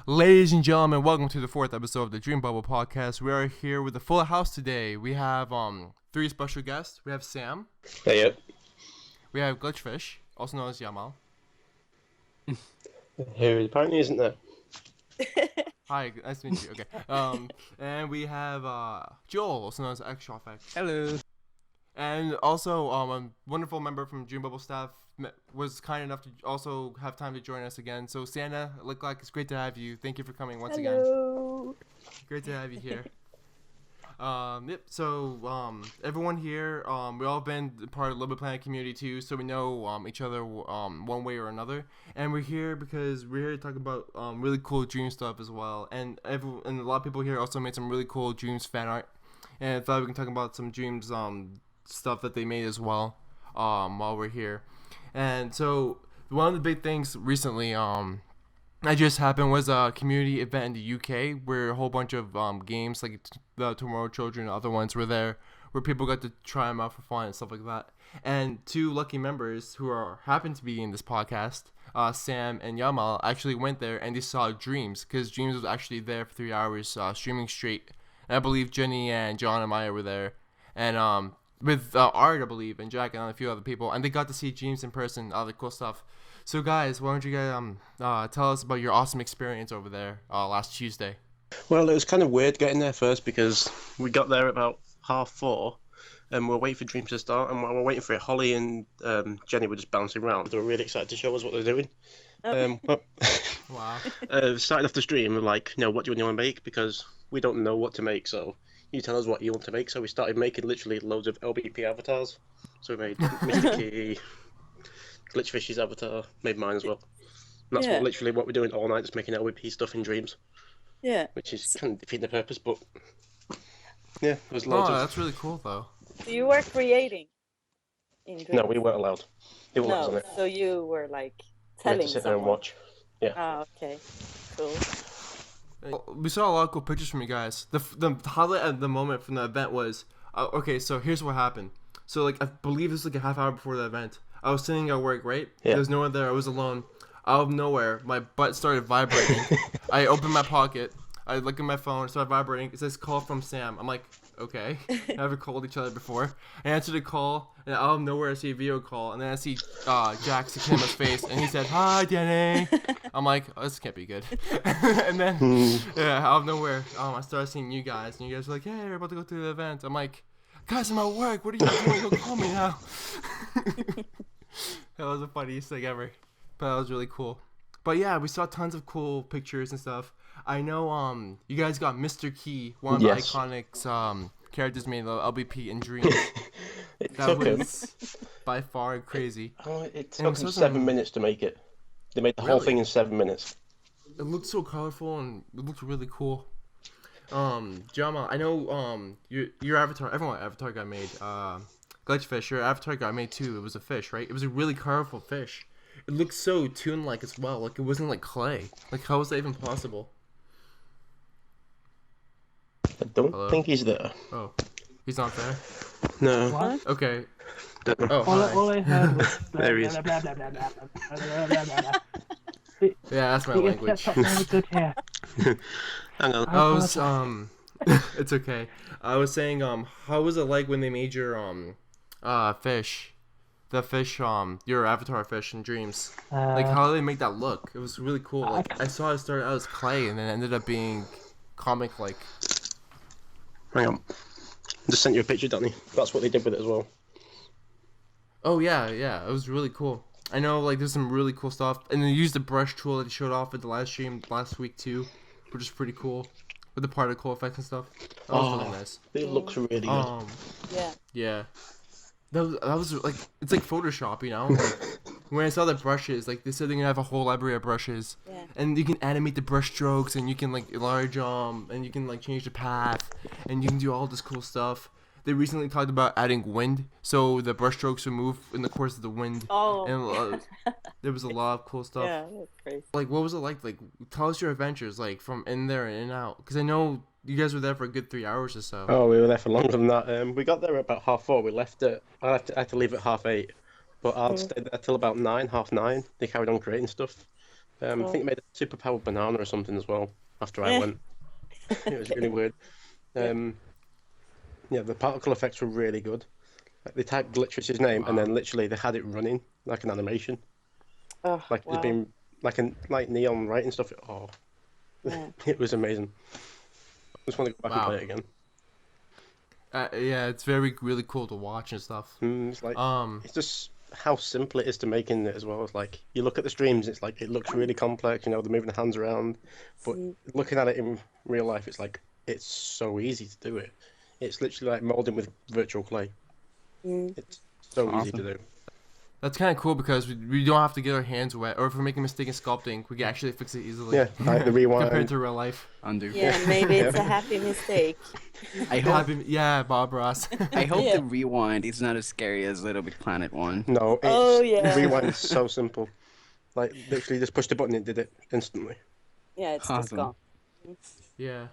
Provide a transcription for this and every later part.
Ladies and gentlemen, welcome to the 4th episode of the Dreambubble podcast. We are here with a full house today. We have 3 special guests. We have Sam. Hey, yep. We have Glitchfish, also known as Yamal. Who apparently isn't there. Hi, nice to meet you. Okay. And we have Joel, also known as Extra Effect. Hello. And also a wonderful member from Dreambubble staff was kind enough to also have time to join us again. So Santa, look like it's great to have you. Thank you for coming once Hello. again. Great to have you here. So everyone here, we all been part of the Little Bit Planet community too, so we know each other one way or another. And we're here because we're here to talk about really cool Dream stuff as well. And a lot of people here also made some really cool Dreams fan art. And I thought we can talk about some Dreams stuff that they made as well while we're here. And so one of the big things recently that just happened was a community event in the UK where a whole bunch of games like the Tomorrow Children and other ones were there, where people got to try them out for fun and stuff like that. And 2 lucky members who happen to be in this podcast, Sam and Yamal, actually went there and they saw Dreams, because Dreams was actually there for 3 hours streaming straight. And I believe Jenny and John and Maya were there, and with Art, I believe, and Jack and a few other people, and they got to see Dreams in person, all the cool stuff. So guys, why don't you guys tell us about your awesome experience over there last Tuesday? Well, it was kind of weird getting there first because we got there about 3:30 and we're waiting for Dreams to start, and while we're waiting for it, Holly and Jenny were just bouncing around. They were really excited to show us what they're doing. Wow. Started off the stream, we're like, what do you want to make? Because we don't know what to make, so you tell us what you want to make. So we started making literally loads of LBP avatars. So we made Mr. Key, Glitchfish's avatar, made mine as well. And that's literally what we're doing all night, just making LBP stuff in Dreams. Yeah. Which is kind of defeating the purpose, but yeah, there's loads of... that's really cool though. So you were creating in Dreams? No, we weren't allowed. They wouldn't let us on it. So you were like We had telling to sit there and watch. Yeah. Oh, okay. Cool. We saw a lot of cool pictures from you guys. The highlight at the moment from the event was okay. So here's what happened. So like I believe this was like a half hour before the event. I was sitting at work, right? Yeah. There was no one there. I was alone. Out of nowhere, my butt started vibrating. I opened my pocket. I look at my phone. It started vibrating. It says call from Sam. I'm like, okay. Never called each other before. I answered the call, and out of nowhere, I see a video call, and then I see Jack's camera's face, and he said, "Hi, Danny." I'm like, oh, this can't be good. And then, out of nowhere, I started seeing you guys, and you guys were like, "Hey, we're about to go to the event." I'm like, "Guys, I'm at work. What are you doing? Don't call me now." That was the funniest thing ever, but that was really cool. But yeah, we saw tons of cool pictures and stuff. I know you guys got Mr. Key, one of the iconic characters made of LBP in Dreams. That was by far crazy. It took them 7 minutes to make it. They made the whole thing in 7 minutes. It looked so colorful and it looked really cool. Jama, I know your avatar, everyone's avatar got made. Glitchfish, your avatar got made too. It was a fish, right? It was a really colorful fish. It looked so toon-like as well. Like it wasn't like clay. Like how was that even possible? I don't think he's there. Oh, he's not there? No. What? Okay. Oh, All I heard was blah, There he is. blah, blah, blah, blah, blah, blah, blah, blah, blah. Yeah, that's my language. Good hair. Hang on. I was it's okay. I was saying how was it like when they made your fish? The fish your avatar fish in Dreams. Like how did they make that look? It was really cool. Like I saw it started out as clay and then ended up being comic like. Hang on. Just sent you a picture, Danny. That's what they did with it as well. Oh yeah, it was really cool. I know like there's some really cool stuff, and they used the brush tool that they showed off at the live stream last week too, which is pretty cool, with the particle effects and stuff. That was really nice. It looks really good. Yeah. That was like it's like Photoshop, you know. Like, when I saw the brushes, like they said they're gonna have a whole library of brushes, and you can animate the brush strokes, and you can like enlarge and you can like change the path, and you can do all this cool stuff. they recently talked about adding wind, so the brushstrokes would move in the course of the wind. Oh. And there was a lot of cool stuff. Yeah, that's crazy. Like, what was it like? Like, tell us your adventures, like, from in there and in out. Because I know you guys were there for a good 3 hours or so. Oh, we were there for longer than that. We got there at about 4:30. We left at I had to leave at 8:30, but I'd stayed there till about 9, 9:30. They carried on creating stuff. I think they made a superpowered banana or something as well after I went. It was really weird. Yeah, the particle effects were really good. Like, they typed Glitch's name and then literally they had it running like an animation. Oh, Like wow. there's been like neon writing stuff. Oh, Yeah. it was amazing. I just want to go back and play it again. Yeah, it's really cool to watch and stuff. It's like it's just how simple it is to make in it as well. It's like you look at the streams, it's like it looks really complex. You know, they're moving the hands around, but looking at it in real life, it's like it's so easy to do it. It's literally like molding with virtual clay. It's so easy to do. That's kind of cool because we don't have to get our hands wet, or if we're making a mistake in sculpting, we can actually fix it easily. Yeah, like the rewind. Compared to real life. Undo. Yeah, maybe it's a happy mistake. I hope Yeah, Bob Ross. I hope Yeah. the rewind is not as scary as Little Big Planet one. No, it's, Oh, yeah. rewind is so simple. Like literally just pushed a button and it did it instantly. Yeah, it's just Awesome. gone. Yeah,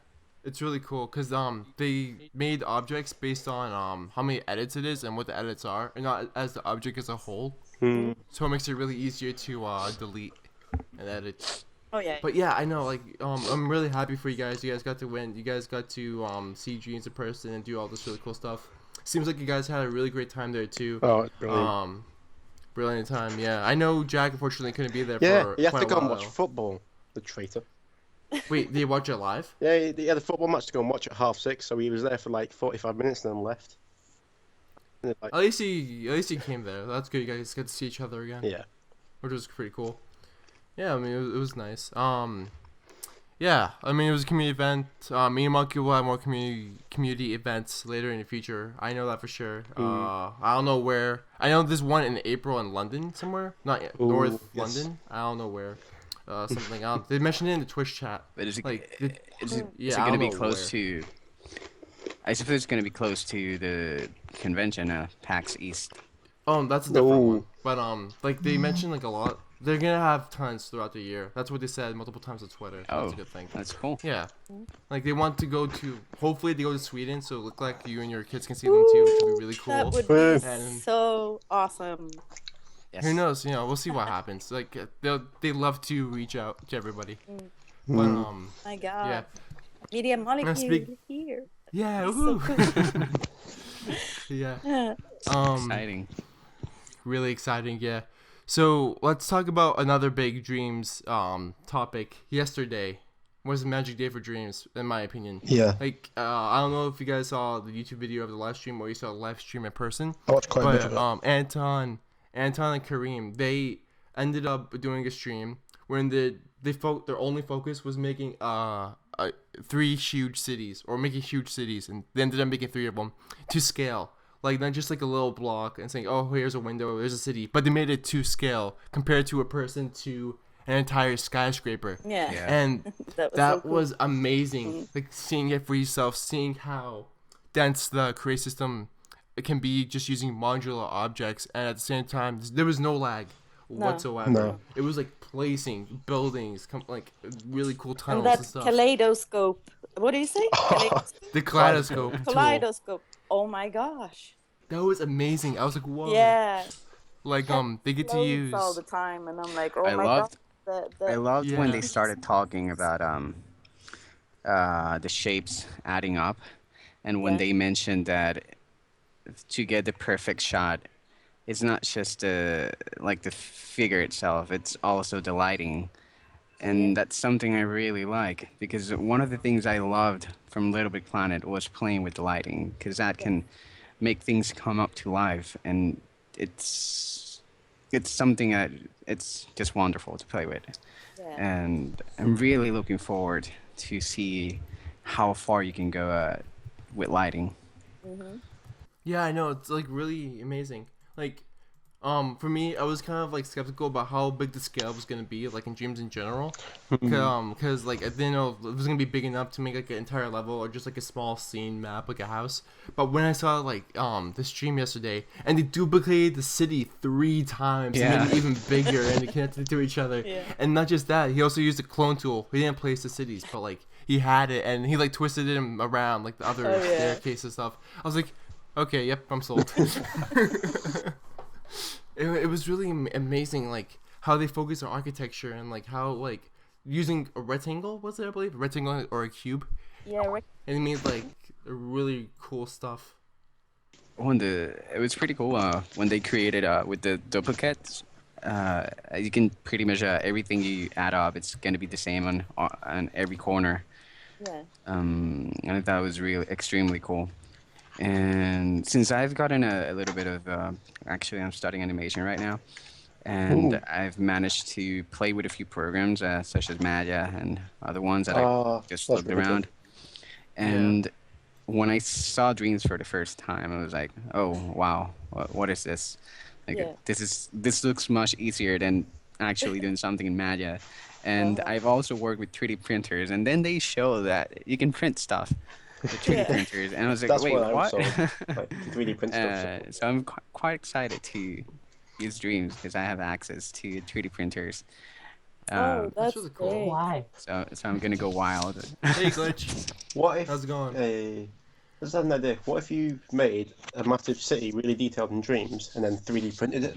it's really cool because they made objects based on how many edits it is and what the edits are, and not as the object as a whole. So it makes it really easier to delete and edit. Oh yeah. But yeah, I know. Like I'm really happy for you guys. You guys got to win. You guys got to see Dreams in person and do all this really cool stuff. Seems like you guys had a really great time there too. Oh, it's brilliant. Brilliant time. Yeah, I know Jack unfortunately couldn't be there Yeah, for you have quite to a go and while. watch football. The traitor. Wait, did you watch it live? Yeah, he had a football match to go and watch at 6:30, so he was there for like 45 minutes and then left. And it's like, At least he came there. That's good. You guys get to see each other again. yeah. Which was pretty cool. Yeah, I mean it was nice. Yeah, I mean it was a community event. Me and Monkey will have more community events later in the future. I know that for sure. I don't know where. I know there's one in April in London somewhere. Not yet, North yes. London. I don't know where. Something. They mentioned it in the Twitch chat. But is it, Like, is it, yeah, is it I going to don't be know close where. to... I suppose it's going to be close to the convention, PAX East. Oh, that's a different Ooh. one. But like they mentioned like a lot. They're gonna have tons throughout the year. That's what they said multiple times on Twitter. So that's a good thing. That's cool. Yeah, like they want to go to. Hopefully they go to Sweden, so it look like you and your kids can see them too, which would be really cool. That would be And so awesome. Yes. who knows? You know, we'll see what happens. Like they love to reach out to everybody. But My God. yeah, Media molecule speak- here. yeah, So woohoo. Yeah. Exciting. Really exciting, yeah. So let's talk about another big Dreams topic. Yesterday was a magic day for Dreams, in my opinion. Yeah. Like I don't know if you guys saw the YouTube video of the live stream or you saw the live stream in person. I watched quite a bit of But it. Anton and Kareem, they ended up doing a stream wherein their only focus was making 3 huge cities, or making huge cities, and they ended up making 3 of them to scale. Like not just like a little block and saying, oh, here's a window, there's a city, but they made it to scale compared to a person to an entire skyscraper. Yeah. Yeah. And That was so that cool. was amazing. Like seeing it for yourself, seeing how dense the create system can be just using modular objects, and at the same time there was no lag whatsoever. No. It was like placing buildings, like really cool tunnels And and, that stuff. kaleidoscope. What do you say? The kaleidoscope tool. Kaleidoscope. Oh my gosh. That was amazing. I was like, whoa. Yeah. Like they get to Loads use. all the time, and I'm like, oh I my loved- God. I loved when Yeah. they started talking about the shapes adding up, and when Yeah. they mentioned that to get the perfect shot, it's not just like the figure itself; it's also the lighting, and that's something I really like, because one of the things I loved from Little Big Planet was playing with the lighting, because that can make things come up to life, and it's something that it's just wonderful to play with. Yeah. And I'm really looking forward to see how far you can go with lighting. Yeah, I know, it's like really amazing. Like For me, I was kind of like skeptical about how big the scale was gonna be, like in Dreams in general, cause like I didn't know if it was gonna be big enough to make like an entire level or just like a small scene map, like a house. But when I saw like the stream yesterday, and they duplicated the city 3 times, and made it even bigger, and they connected to each other. Yeah. And not just that, he also used a clone tool. He didn't place the cities, but like he had it, and he like twisted it around like the other staircase and stuff. I was like, okay, yep, I'm sold. It was really amazing, like how they focus on architecture and like how like using a rectangle, was it, I believe, a rectangle or a cube, Yeah, right. and it made like really cool stuff. It was pretty cool when they created with the duplicates. You can pretty much everything you add up, it's gonna be the same on every corner. Yeah. And I thought it was really extremely cool. And since I've gotten a little bit of, actually I'm studying animation right now, and I've managed to play with a few programs such as Maya and other ones that I just that's looked really around. And when I saw Dreams for the first time, I was like, oh wow, what is this? Like this looks much easier than actually doing something in Maya. And I've also worked with 3D printers, and then they show that you can print stuff with 3D printers, and I was like, That's wait, what I what? saw. Like 3D print stuff. So I'm quite excited to use Dreams because I have access to 3D printers. Oh, that's really cool. great. Why? So I'm gonna go wild. Hey, Glitch. What if? How's it going? I just had an idea. What if you made a massive city really detailed in Dreams and then 3D printed it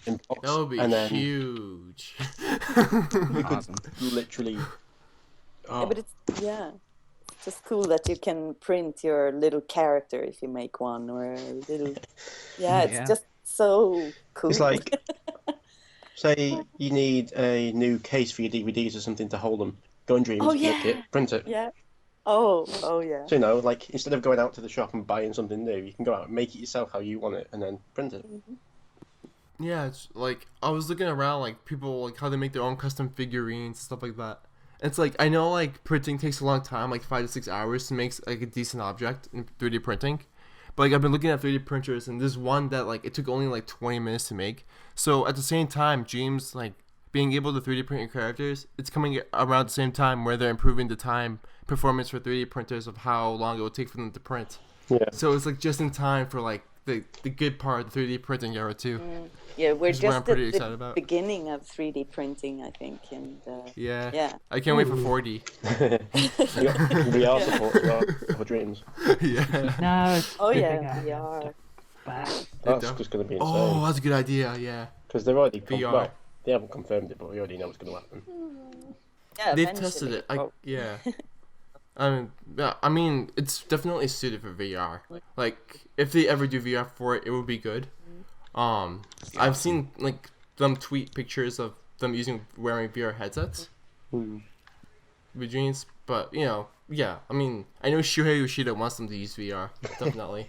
in blocks, That would be and then huge. Awesome. literally. Yeah, but it's just cool that you can print your little character if you make one, or a little. Yeah, it's just so cool. It's like, say you need a new case for your DVDs or something to hold them. Go in Dreams, make it, print it. Yeah. Oh yeah. So, you know, like, instead of going out to the shop and buying something new, you can go out and make it yourself how you want it and then print it. Yeah, it's like I was looking around, like people like how they make their own custom figurines and stuff like that. It's like I know like printing takes a long time, like 5 to 6 hours to make like a decent object in 3D printing. But like I've been looking at 3D printers, and there's one that like it took only like 20 minutes to make. So at the same time, Dreams like being able to 3D print your characters, it's coming around the same time where they're improving the time performance for 3D printers of how long it will take for them to print. Yeah. So it's like just in time for like the good part of the 3D printing era too. Yeah, we're Which is what just I'm at pretty the excited about. beginning of 3D printing, I think, and Yeah. I can't wait for 4D. VR support as well for Dreams. Yeah. No. It's oh stupid, yeah, guys. VR. Bad. That's just going to be insane. Oh, that's a good idea. Yeah. Because they've already VR. well, they haven't confirmed it, but we already know what's going to happen. Yeah, They've eventually. tested it. Oh, Yeah. I mean, it's definitely suited for VR. Like, if they ever do VR for it, it would be good. I've seen like them tweet pictures of them wearing VR headsets with Dreams, but you know, yeah. I mean, I know Shuhei Yoshida wants them to use VR, definitely.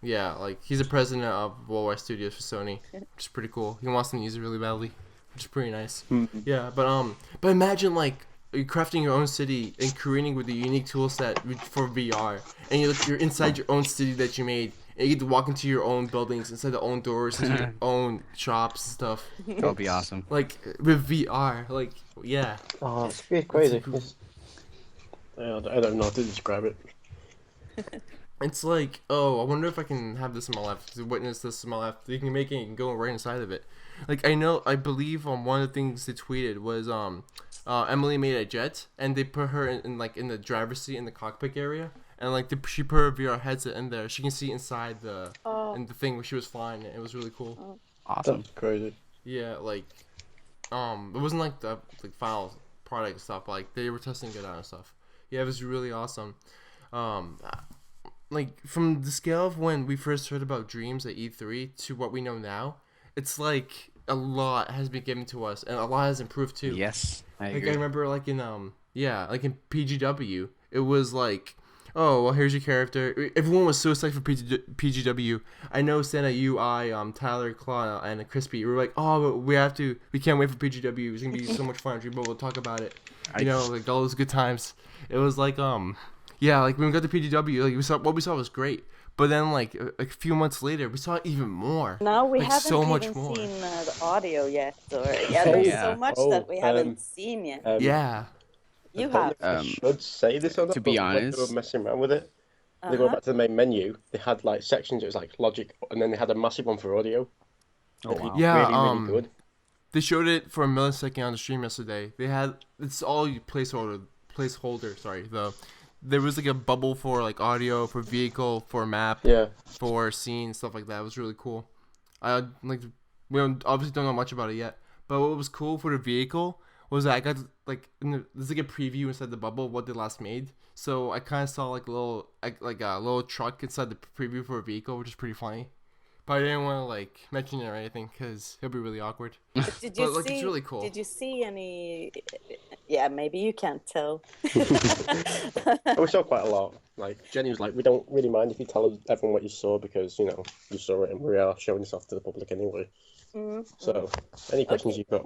Yeah, like he's the president of Worldwide Studios for Sony, which is pretty cool. He wants them to use it really badly, which is pretty nice. Yeah, but imagine like you're crafting your own city and creating with a unique tool set for VR, and you're inside your own city that you made, and you get to walk into your own buildings, inside the own doors, into your own shops and stuff. That'll be awesome. Like with VR, like yeah. Oh, it's crazy. I don't know how to describe it. It's like, oh, I wonder if I can have this in my life, to witness this in my life. You can make it and go right inside of it. Like I believe one of the things they tweeted was Emily made a jet, and they put her in the driver's seat in the cockpit area, and like she put her VR headset in there. She can see inside in the thing where she was flying. It was really cool. Awesome. That's crazy. Yeah, like it wasn't like the final product and stuff, but like they were testing it out and stuff. Yeah, it was really awesome. Like from the scale of when we first heard about Dreams at E3 to what we know now, it's like a lot has been given to us, and a lot has improved too. Yes, I Like agree. I remember like in like in PGW, it was like, oh well, here's your character. Everyone was so excited for PGW. I know Santa, you, Tyler, Claw, and Crispy. We were like, oh, but we can't wait for PGW. It's gonna be so much fun. We'll talk about it. You know, like all those good times. It was like yeah, like when we got to PGW, like we saw was great. But then like a few months later, we saw even more. Now we Like, haven't so much even more. seen the audio yet, or yeah, Oh, there's Yeah. so much that we haven't seen yet. Yeah. I You don't know have. if I should say this or not, To be but when they were honest, messing around with it, they go back to the main menu. They had like sections. It was like logic, and then they had a massive one for audio. oh wow. Yeah, really good. They showed it for a millisecond on the stream yesterday. They had it's all placeholder. Sorry, there was like a bubble for like audio, for vehicle, for map, Yeah, for scene, stuff like that. It was really cool. Like we obviously don't know much about it yet, but what was cool for the vehicle was that I got like there's like a preview inside the bubble of what they last made. So I kind of saw like a little truck inside the preview for a vehicle, which is pretty funny. But I didn't want to like mention it or anything because it'll be really awkward. Did But like it's really cool. Did you see any? Yeah, maybe you can't tell. we saw quite a lot. Like Jenny was like, "We don't really mind if you tell everyone what you saw because you saw it and we are showing this off to the public anyway." So, any questions you've got,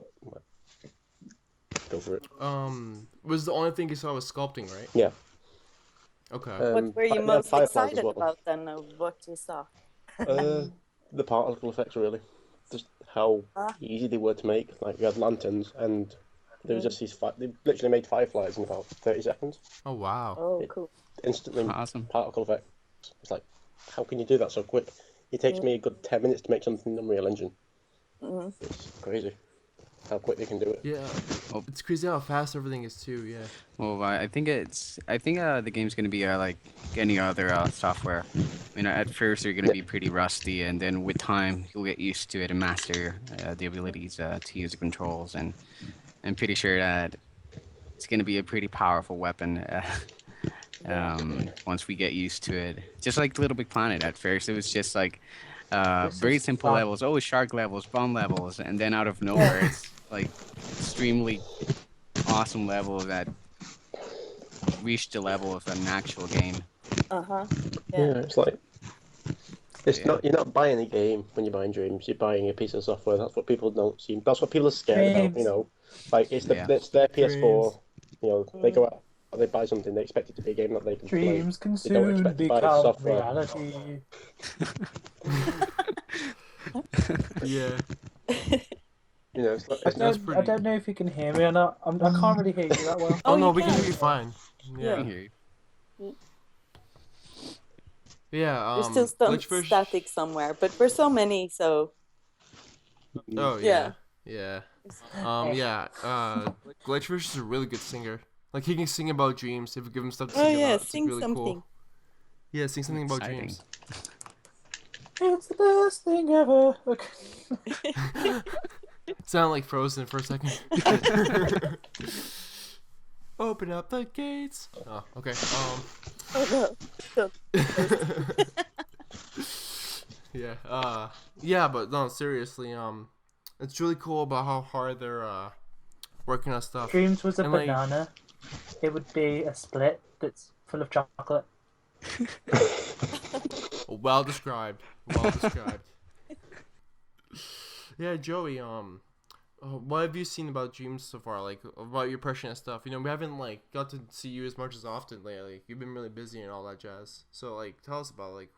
go for it. Was the only thing you saw was sculpting, right? Yeah. Okay. What were you most excited about then? Of what you saw? The particle effects, really. Just how easy they were to make. Like, you had lanterns, and there was just these... They literally made fireflies in about 30 seconds. Oh wow. Oh, cool. Instantly, Awesome. particle effects. It's like, how can you do that so quick? It takes me a good 10 minutes to make something in Unreal Engine. It's crazy how quick they can do it. Yeah. It's crazy how fast everything is too. Yeah. Well, I think the game's gonna be like any other software. At first you're gonna be pretty rusty, and then with time you'll get used to it and master the abilities to use the controls. And I'm pretty sure that it's gonna be a pretty powerful weapon once we get used to it. Just like Little Big Planet. At first it was just like very simple levels, shark levels, bomb levels, and then out of nowhere it's like extremely awesome level that reached the level of an actual game. Yeah, it's like not you're not buying a game when you're buying Dreams. You're buying a piece of software. That's what people don't see. That's what people are scared about. Like it's their PS4. They go out, they buy something. They expect it to be a game that they can play. Dreams can They don't soon expect to buy become software. reality. Yeah. It's like, I don't know if you can hear me or not. I can't really hear you that well. Oh no, you we can can. hear you fine. Yeah. I hear you. Yeah. We're still Glitchfish... static somewhere, but we're so many, so. Oh yeah. Yeah. Glitchfish is a really good singer. Like he can sing about dreams if you give him stuff to sing about. Sing really something. Cool. Yeah, sing something about Exciting. dreams. It's the best thing ever. Okay. Sound like Frozen for a second. Open up the gates. Oh, okay. Oh no. Yeah, but no, seriously, it's really cool about how hard they're working on stuff. Dreams was a And, like- banana. It would be a split that's full of chocolate. Well described. Well described. Yeah, Joey. What have you seen about Dreams so far? Like about your impression and stuff. We haven't like got to see you as much as often lately. You've been really busy and all that jazz. So like, tell us about like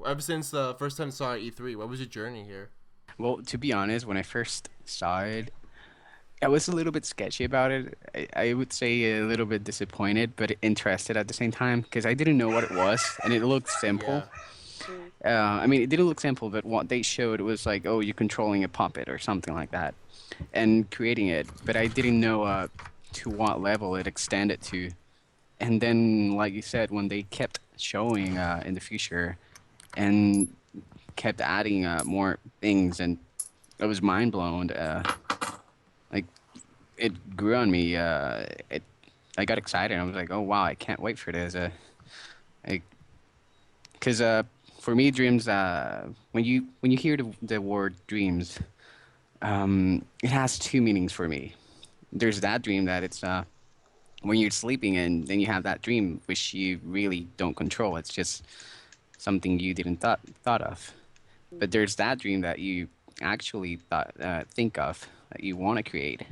ever since the first time you saw E3. What was your journey here? Well, to be honest, when I first saw it, I was a little bit sketchy about it. I would say a little bit disappointed, but interested at the same time because I didn't know what it was, and it looked simple. Yeah. It didn't look simple, but what they showed was like, oh, you're controlling a puppet or something like that, and creating it. But I didn't know to what level it extended to. And then, like you said, when they kept showing in the future, and kept adding more things, and I was mind blown. Like it grew on me. I got excited. I was like, oh wow, I can't wait for this. Because for me, dreams. When you hear the word dreams, it has two meanings for me. There's that dream that it's when you're sleeping and then you have that dream which you really don't control. It's just something you didn't thought of. But there's that dream that you actually think of that you want to create.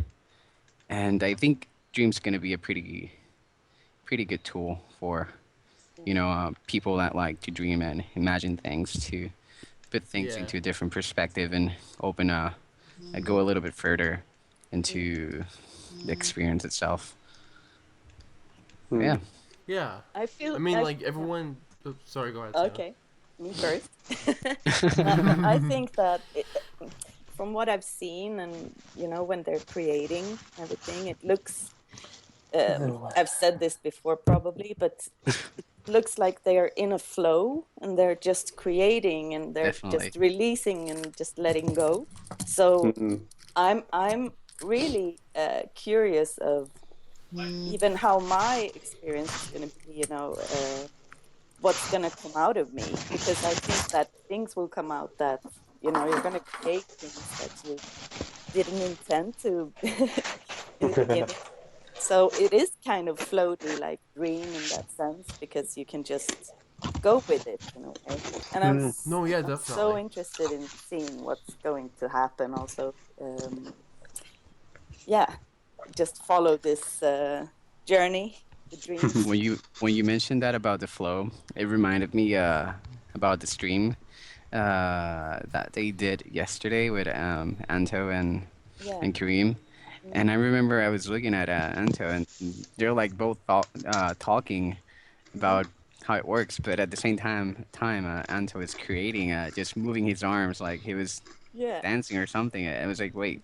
And I think dream's gonna be a pretty good tool for people that like to dream and imagine things to put things Yeah. into a different perspective and go a little bit further into the experience itself. Yeah. Yeah. I feel I mean, like yeah. everyone. Oh, sorry, go ahead, Sam. Okay, me first. I think that from what I've seen, and when they're creating everything, it looks. I've said this before, probably, but it looks like they are in a flow and they're just creating and they're Definitely. just releasing and just letting go. So Mm-mm. I'm really curious of even how my experience is going to be. What's going to come out of me, because I think that things will come out that you're going to create things that you didn't intend to in the beginning. So it is kind of floaty, like Dream in that sense, because you can just go with it in a way. And No, yeah, I'm so definitely. interested in seeing what's going to happen. Also, yeah, just follow this journey, the dreams. When you mentioned that about the flow, it reminded me about the stream that they did yesterday with Anto Yeah. and Kareem. And I remember I was looking at Anto, and they're like both talking about how it works, but at the same time Anto is creating, just moving his arms like he was Yeah. dancing or something. It was like, wait,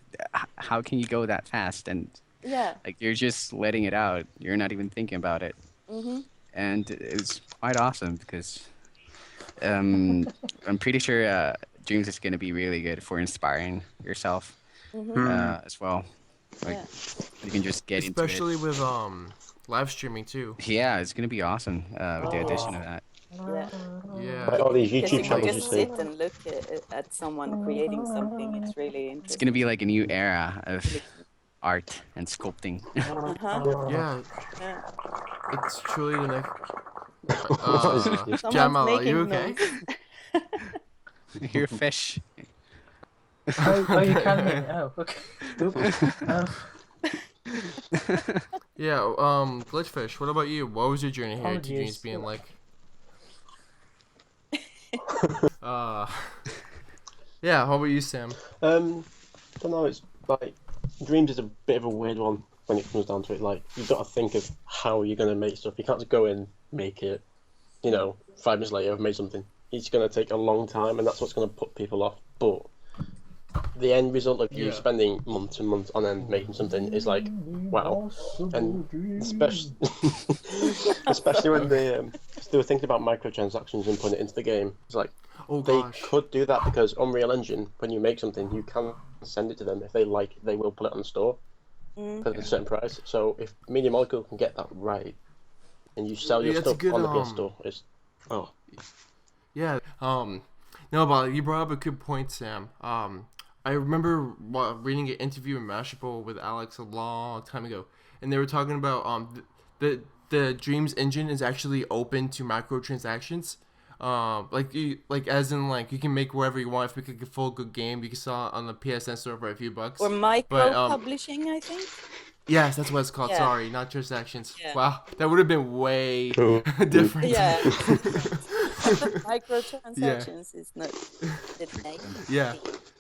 how can you go that fast? And Yeah. like you're just letting it out. You're not even thinking about it, Mm-hmm. and it was quite awesome because I'm pretty sure Dreams is gonna be really good for inspiring yourself Mm-hmm. as well. Like Yeah. you can just get into it. Especially with live streaming too. Yeah, it's gonna be awesome with the addition of Oh. that. Yeah. Yeah. Like all these Because YouTube you can channels you just see. sit and look at someone creating something. It's really It's gonna be interesting. like a new era of Really cool. art and sculpting. Uh-huh. Yeah. Yeah. It's truly the next. What is it? Someone's Jamal, are you making okay? noise. You're a fish. Oh, you can hear me. Oh, okay. Yeah. Glitchfish. What about you? What was your journey here to dreams Apologies. being like? Uh. Yeah. How about you, Sam? Don't know. It's like dreams is a bit of a weird one when it comes down to it. Like you've got to think of how you're gonna make stuff. You can't just go in, make it. 5 minutes later, I've made something. It's gonna take a long time, and that's what's gonna put people off. But the end result of you Yeah. spending months and months on end making something is like, wow. And especially when they were thinking about microtransactions and putting it into the game. It's like Oh they gosh. could do that because Unreal Engine, when you make something, you can send it to them if they like. They will put it on the store Mm. at a certain price. So if Media Molecule can get that right, and you sell your Yeah, it's a stuff good, on the PS Store, it's Yeah. No, but you brought up a good point, Sam. I remember reading an interview in Mashable with Alex a long time ago, and they were talking about the Dreams engine is actually open to microtransactions. Like as in like you can make whatever you want. If you make a full good game, you can sell it on the PSN store for a few bucks. Or But micro publishing, I think. yes, that's what it's called. Yeah. Sorry, not transactions. Yeah. Wow, that would have been way Ooh. different. Yeah. Microtransactions is not the name. Yeah.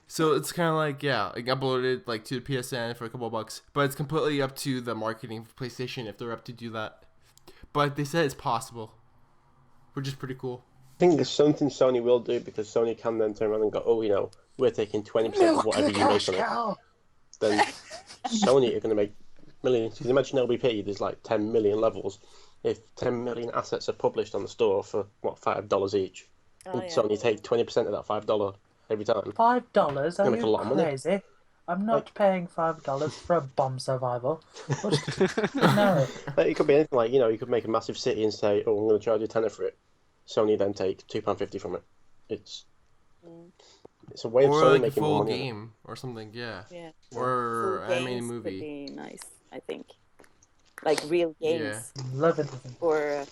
So it's kind of like, yeah, like uploaded like to the PSN for a couple of bucks, but it's completely up to the marketing for PlayStation if they're up to do that. But they said it's possible, which is pretty cool. I think there's something Sony will do because Sony can then turn around and go, oh, we're taking 20% of whatever you make on it. Then Sony are going to make millions. Because imagine LBP, there's like 10 million levels. If 10 million assets are published on the store for, $5 each, Oh, and yeah. Sony take 20% of that $5 every time. $5? Are make a you lot of money. crazy? I'm not paying $5 for a bomb survival. No. Like, it could be anything like, you could make a massive city and say, oh, I'm going to charge you £10 for it. Sony then take £2.50 from it. It's a way of Or Sony like a making full more money. game or something, yeah. Yeah. Or Full animated games movie. would be nice, I think. Like real games. Love it. Or a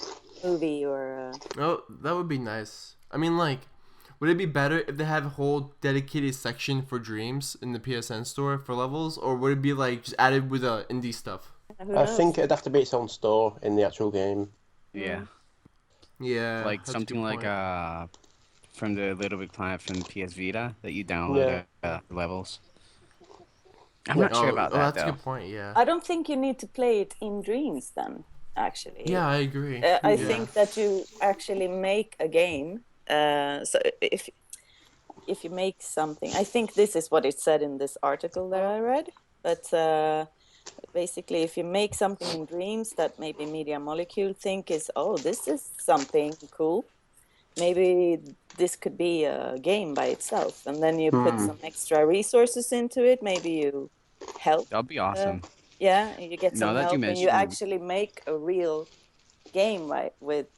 movie or Oh, that would be nice. I mean, like, would it be better if they have a whole dedicated section for Dreams in the PSN store for levels, or would it be like just added with indie stuff? who I knows? think it'd have to be its own store in the actual game. Yeah. Yeah, Like that's a something good like point. from the Little Big Planet from PS Vita that you download Yeah. levels. I'm Yeah. not sure about that That's a though. good point. Yeah. I don't think you need to play it in Dreams then, actually. Yeah, I agree. I Yeah. think that you actually make a game. So if you make something, I think this is what it said in this article that I read. But basically, if you make something in Dreams that maybe Media Molecule think is, oh, this is something cool, maybe this could be a game by itself, and then you put some extra resources into it. Maybe you help. That'll be Uh, awesome. yeah, you get Now some that you help, and you mentioned, actually make a real game, right? With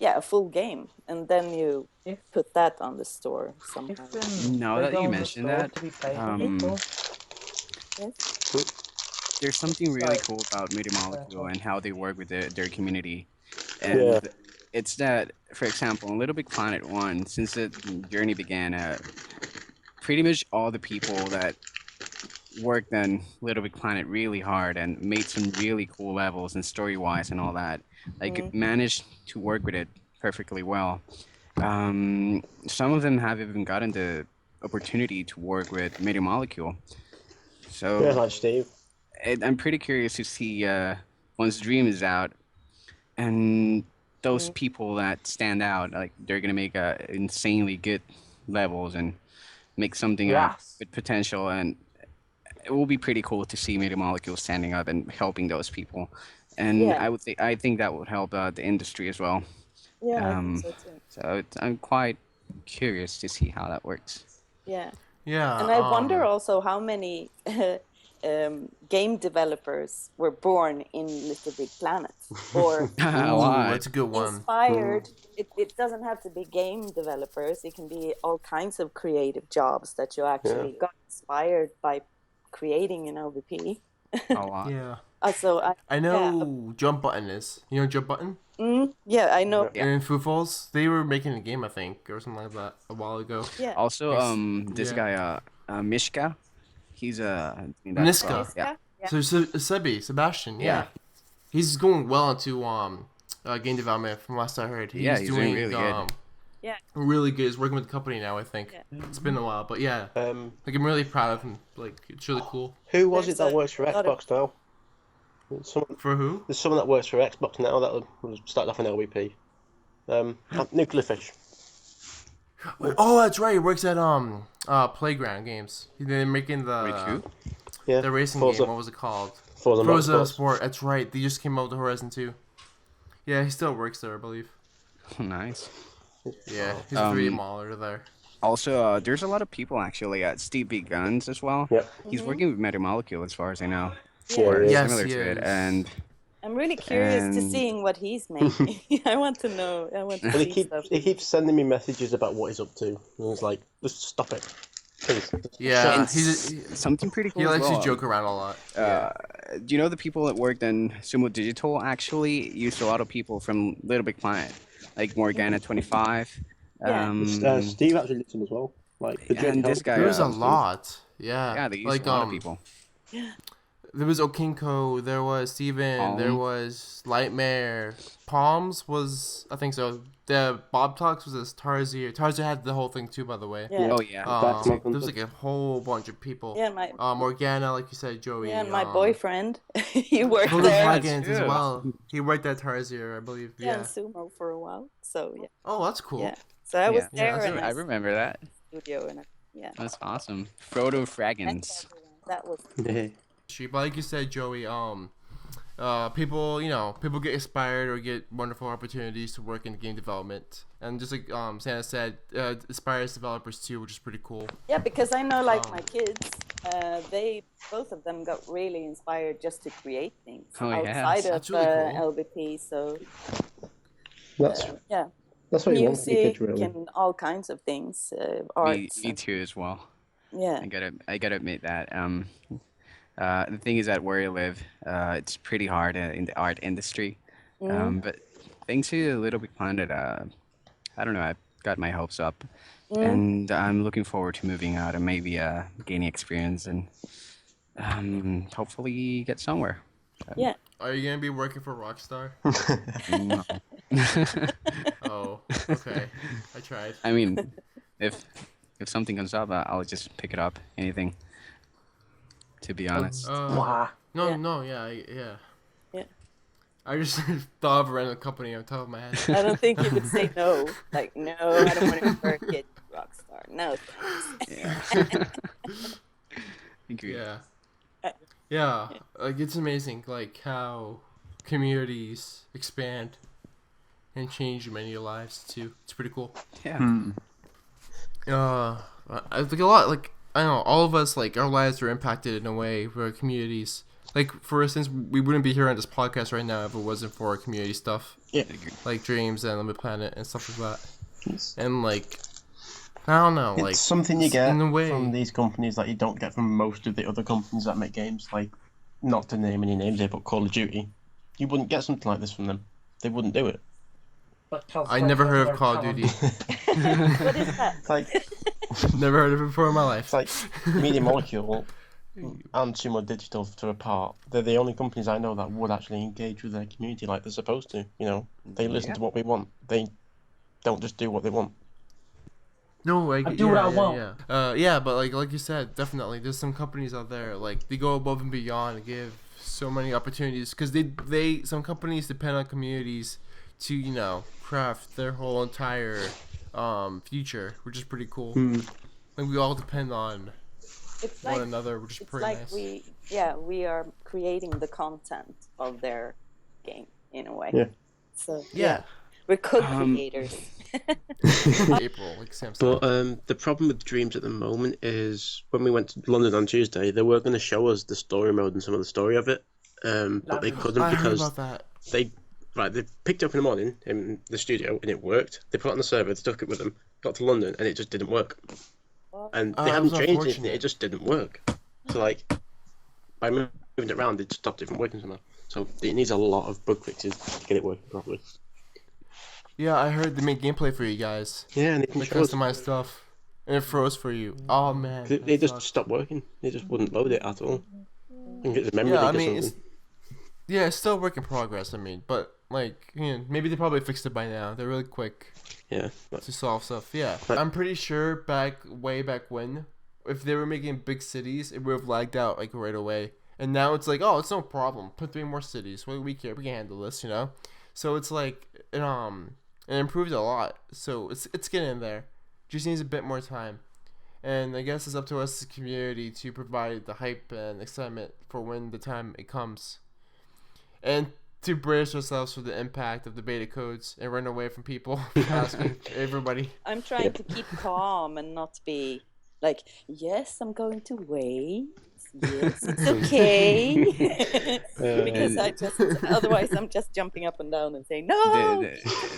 yeah, a full game, and then you If put that on the store if somehow. now they that go you on the mentioned store that, to be paid for um, people, Yes. there's something really Sorry. cool about Media Molecule and how they work with their community. Yeah. And it's that, for example, in Little Big Planet 1, since the journey began, pretty much all the people that worked on Little Big Planet really hard and made some really cool levels and story-wise and all that, like managed to work with it perfectly well. Some of them have even gotten the opportunity to work with Media Molecule. Yeah, So like Steve. I'm pretty curious to see once Dream is out and those people that stand out, like they're gonna make insanely good levels and make something yes. with potential, and it will be pretty cool to see Media Molecule standing up and helping those people. And Yeah. I think that would help the industry as well. Yeah, I think Um, so too. so I'm quite curious to see how that works. Yeah. Yeah. And I wonder also how many game developers were born in Little Big Planet, or A Ooh, lot. that's a good one. inspired. It doesn't have to be game developers. It can be all kinds of creative jobs that you actually got inspired by creating an LVP. A lot. Yeah. So I know Jump Button is. You know Jump Button? yeah, I know. Yeah. And Foo Falls? They were making a game, I think, or something like that a while ago. Yeah. Also, this yeah. guy, Mishka, he's Niska. yeah. Yeah. So Sebastian, yeah. Yeah. He's going well into game development from last I heard. Yeah, he's doing really good. Yeah. Really good. He's working with the company now, I think. Yeah. It's been a while, but yeah. Like I'm really proud of him. Like it's really cool. Who was There's it that a works for lot of- Xbox now? For who? There's someone that works for Xbox now that was started off in LVP. Nuclear Fish. Oh, that's right. He works at Playground Games. They're making the Yeah. the racing Forza. game. What was it called? Forza Forza Motorsports. Sport. That's right. They just came out with Horizon 2. Yeah, he still works there, I believe. Nice. Yeah, he's a 3D modeler there. Also, there's a lot of people actually at Steve B. Guns as well. Yep. He's working with Metal Molecule as far as I know. Yeah. Or Yes, similar he to it. is. And I'm really curious to And- seeing what he's making. I want to know. I want to But see stuff. he keeps sending me messages about what he's up to. And he's like, just stop it. Please. Yeah, And he's something pretty cool he as likes well. to joke around a lot. Do you know the people that worked on Sumo Digital actually used a lot of people from Little Big Planet, like Morgana25. Yeah. Steve actually listened as well. Like the And this guy, There's a Steve. lot. Yeah. Yeah, they used like a lot of people. There was Okinko, there was Steven, there Palm. was Lightmare. Palms was, I think so. The Bob Talks was this Tarzier. Tarzier had the whole thing too, by the way. Yeah. Oh yeah. There was like a whole bunch of people. Yeah, my Morgana, like you said, Joey. yeah, and my boyfriend, he worked Blue there. Dragons as true. well. He worked at Tarzier, I believe. Yeah, Yeah. in sumo for a while. So yeah, Oh, that's cool. yeah. So I was Yeah. there Yeah, in I a remember that. studio, and yeah, That's awesome. Frodo met Fraggins. everyone. That was Yeah. But like you said, Joey, people get inspired or get wonderful opportunities to work in game development, and just like Santa said, inspires developers too, which is pretty cool. yeah, because I know like my kids, they both of them got really inspired just to create things Oh, yeah. outside of That's really cool. LBP. So That's yeah, that's what you want from your music kids, really. and all kinds of things, Me, arts. me too as well. Yeah, I gotta admit that. The thing is that where I live, it's pretty hard in the art industry. But thanks to Little Big Planet, I don't know, I've got my hopes up, and I'm looking forward to moving out and maybe gaining experience and hopefully get somewhere. yeah. Are you gonna be working for Rockstar? No. Oh, okay. I tried. I mean, if something comes up, I'll just pick it up. Anything. To be honest. Wah. No, Yeah. no, yeah. Yeah. I just thought of a random company on top of my head. I don't think he would say no. Like, no, I don't want to work at Rockstar. No, thanks. Yeah. Agreed. Yeah. Yeah, like it's amazing, like how communities expand and change many lives too. It's pretty cool. Yeah. I think a lot, like I don't know, all of us, like our lives are impacted in a way for our communities. Like for instance, we wouldn't be here on this podcast right now if it wasn't for our community stuff, Yeah. like Dreams and Limit Planet and stuff like that. And like, I don't know, like It's something you get in a way. from these companies that you don't get from most of the other companies that make games. Like, not to name any names here, but Call of Duty. You wouldn't get something like this from them. They wouldn't do it. I never heard of Call of Duty. What is that? It's like Never heard of it before in my life. it's like Media Molecule and Sumo Digital to a part. They're the only companies I know that would actually engage with their community like they're supposed to. You know, they listen to what we want. They don't just do what they want. No, I do what I want. Yeah, but like you said, definitely, there's some companies out there like they go above and beyond and give so many opportunities because they some companies depend on communities to craft their whole entire future, which is pretty cool. Like we all depend on It's one like another, which is it's pretty like nice. we are creating the content of their game in a way. Yeah. So Yeah. we're co-creators. April, like Sam said. But the problem with Dreams at the moment is when we went to London on Tuesday, they were going to show us the story mode and some of the story of it, but they couldn't I heard because about that. they picked it up in the morning in the studio and it worked. They put it on the server, they took it with them, got to London, and it just didn't work. And they that haven't was changed anything; unfortunate. it just didn't work. So like by moving it around, it stopped it from working somehow. So it needs a lot of bug fixes to get it working properly. Yeah, I heard they made gameplay for you guys. Yeah, and they can Like show us. customized stuff. And it froze for you. Oh man. They that just sucks. stopped working. They just wouldn't load it at all. I think it's a memory Yeah, I leak or mean, something. it's still a work in progress. I mean, but like, maybe they probably fixed it by now. They're really quick Yeah. But to solve stuff. Yeah, But- I'm pretty sure way back when, if they were making big cities, it would have lagged out like right away. And now it's like, oh, it's no problem. Put 3 more cities. What do we care? We can handle this, So it's like it improved a lot. So it's getting there. Just needs a bit more time. And I guess it's up to us as a community to provide the hype and excitement for when the time it comes. And to brace ourselves for the impact of the beta codes and run away from people asking everybody. I'm trying to keep calm and not be like, yes, I'm going to wait. Yes, it's okay. Because otherwise I'm just jumping up and down and saying no.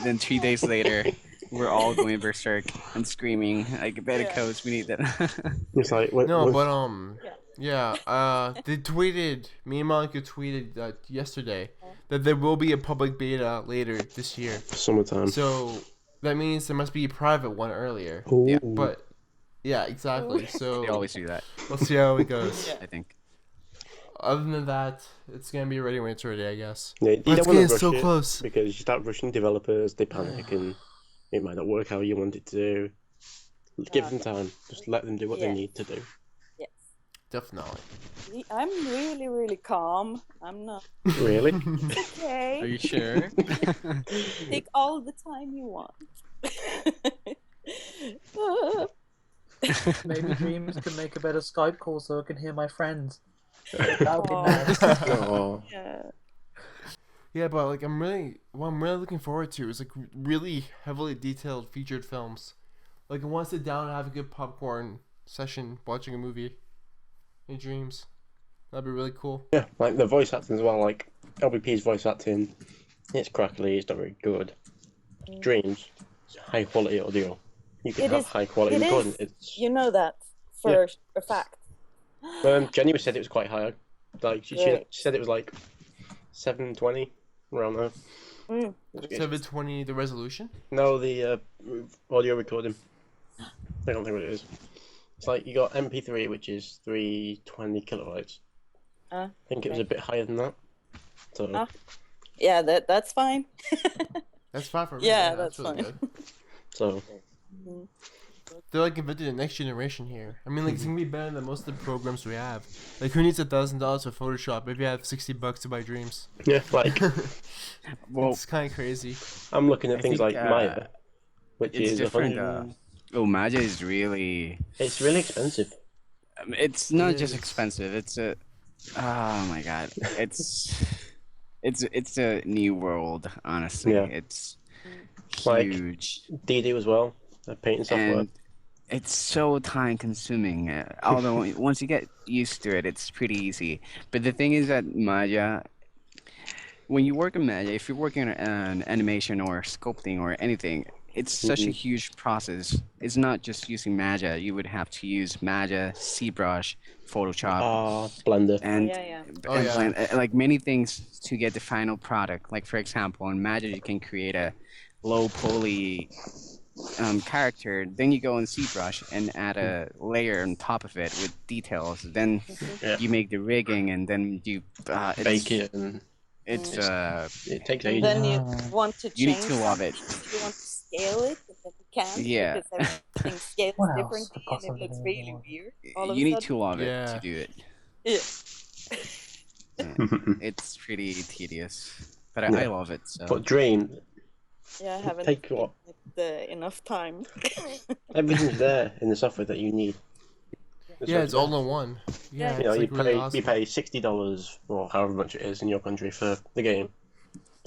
Then 3 days later, we're all going berserk and screaming like better Yeah. codes. We need that. It's like No, but they tweeted. Me and Monica tweeted yesterday that there will be a public beta later this year. summertime. So that means there must be a private one earlier. Yeah. Ooh. But yeah, exactly. So They always do that. let's see how it goes. Yeah. I think. Other than that, it's gonna be ready when it's ready, I guess. Yeah, you But don't it's want to getting rush so it close. because you start rushing developers, they panic and it might not work how you want it to. Give them time. Just let them do what they Yeah. need to do. Yes. Definitely. I'm really, really calm. I'm not Really? okay. Are you sure? Take all the time you want. Maybe Dreams can make a better Skype call so I can hear my friends. That would be Aw. nice. Oh. Yeah. Yeah, but like what I'm really looking forward to is like really heavily detailed featured films. Like I want to sit down and have a good popcorn session watching a movie in Dreams. That'd be really cool. Yeah, like the voice acting as well. Like LBP's voice acting, it's crackly. It's not very good. Dreams, it's high quality audio. You can It have is- high quality it recording. is. It's You know that for a fact. Jenny said it was quite high. Like she Right. said it was like 720 around there. Mm. 720 the resolution. No, the audio recording. I don't think what it is. It's like you got MP3, which is 320 kilobytes. I think it was okay. a bit higher than that. So Ah. Yeah, that's fine. That's fine for me. Yeah, that's that's really fine. good. So They're like invented the next generation here. I mean, like it's gonna be better than most of the programs we have. Like, who needs $1,000 for Photoshop if you have $60 to buy Dreams? yeah, like Well, It's kind of crazy. I'm looking at I things think, like Maya, which it's is different. 100. Maja is really. It's really expensive. It's not It just is. expensive. It's a. Oh my god. It's a new world. Honestly, Yeah. it's Like, huge. DD as well, painting software. And it's so time consuming. Although once you get used to it, it's pretty easy. But the thing is that Maya, when you work in Maya, if you're working on an animation or sculpting or anything, it's such a huge process. It's not just using Maya. You would have to use Maya, ZBrush, Photoshop, Blender. and, yeah. Oh, and yeah. like many things to get the final product. Like for example, in Maya, you can create a low poly character, then you go in ZBrush and add a layer on top of it with details. Then Yeah. you make the rigging, and then you Bake it, and It's it takes And ages. then you want to You need change to love something, it. you want to scale it, and then you can't Yeah. because everything scales What else differently could and it looks possibly really go weird. All of you a need sudden. to love it Yeah. to do it. Yeah. It's pretty tedious, but Yeah. I love it. So But Dream, Yeah, I haven't Take what? given it, enough time. everything's there in the software that you need. Yeah, it's all in one. Yeah, You know, it's you like really pay awesome. you pay $60 or however much it is in your country for the game.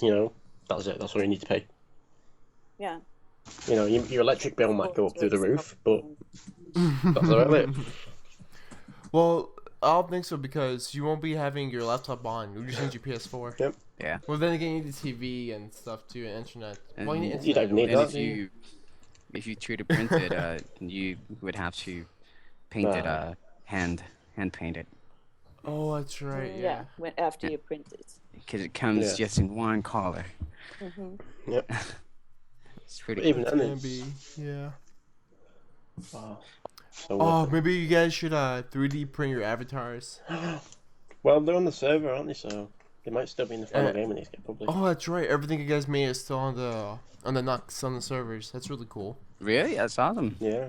You know, that's it. That's all you need to pay. Yeah. You know, your electric bill might go up through the roof, but that's about it. Well, I don't think so because you won't be having your laptop on. You just need your PS4. Yep. yeah. Well, then again, you need the TV and stuff too, and internet. And Well, you need you internet. don't need And that. if you 3D print it, you would have to paint it hand paint it, Oh, that's right. Yeah. After you print it. because it comes Yeah. just in one color. Hmm. Yep. It's pretty. But even It's then, gonna it's be. Yeah. wow. So Oh, maybe you guys should 3D print your avatars. well, they're on the server, aren't they? So they might still be in the final Uh, game when these get published. Oh, that's right. Everything you guys made is still on the Nux on the servers. That's really cool. Really, that's awesome. Yeah.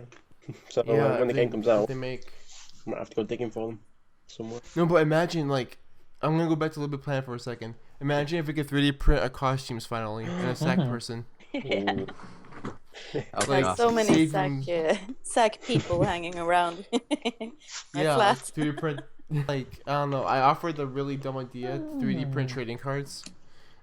So Yeah. when the game comes out, they make. I might have to go digging for them somewhere. No, but imagine like, I'm gonna go back to Little Big Planet for a second. Imagine if we could 3D print our costumes finally and a sack person. Yeah. Ooh. That'd be Like awesome. so many Saving- sack people hanging around. My Yeah, flat. like 3D print. Like I don't know. I offered a really dumb idea: 3D print trading cards.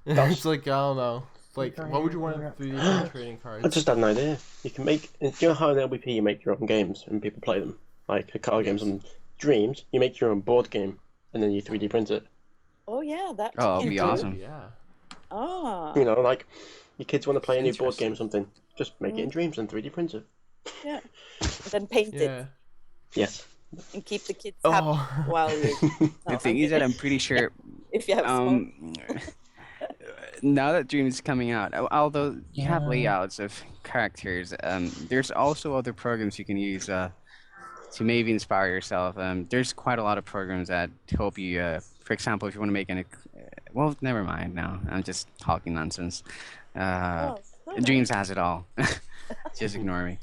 It's like I don't know. Like, why would you want a 3D print trading I cards? just had an idea. You can make, you know how in LBP you make your own games and people play them, like card games and Dreams. You make your own board game and then you 3D print it. Oh yeah, that. Oh, you it'd can be do. awesome. Yeah. Ah, You know, like your kids want to play a new board Interesting. game or something, just make it in Dreams and 3D print it. yeah. And then paint it Yeah. Yes. and keep the kids Oh. happy while you. The thing is that I'm pretty sure if you have smoke. now that Dream is coming out, although you have Yeah. layouts of characters, there's also other programs you can use to maybe inspire yourself. There's quite a lot of programs that help you. For example, if you want to make well, never mind. Now I'm just talking nonsense. Oh, okay. Dreams has it all. Just ignore me.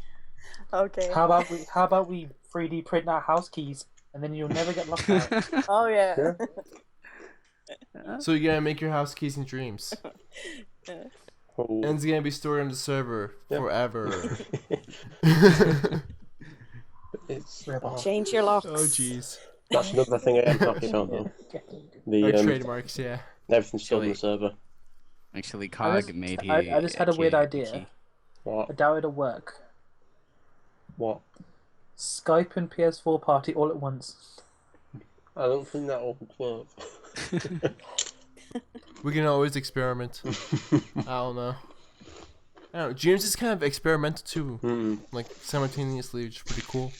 Okay. How about we 3D print our house keys, and then you'll never get locked out. Oh yeah. So you're gonna make your house keys and dreams, Oh. and it's gonna be stored on the server Yep. forever. It's, Rip off. Change your locks. Oh jeez. that's another thing I am talking about though. Or The trademarks, yeah. everything's still on the server. Actually, I Cog just- made I just had a weird idea. What? I doubt it'll work. What? Skype and PS4 party all at once. I don't think that will work. We can always experiment. I don't know. I don't know. Dreams is kind of experimental too, Mm. like simultaneously, which is pretty cool.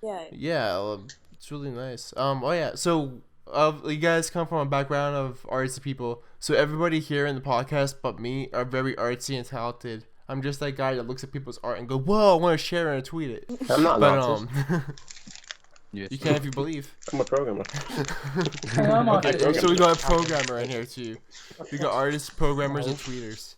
Yeah. Yeah, it's really nice. Oh yeah, so you guys come from a background of artsy people, so everybody here in the podcast but me are very artsy and talented. I'm just that guy that looks at people's art and go, "Whoa, I want to share it and tweet it." I'm not an But artist. Yes. You can if you believe. I'm a programmer. Hey, I'm Okay, artistic. so we got a programmer in here too. We got artists, programmers, and tweeters.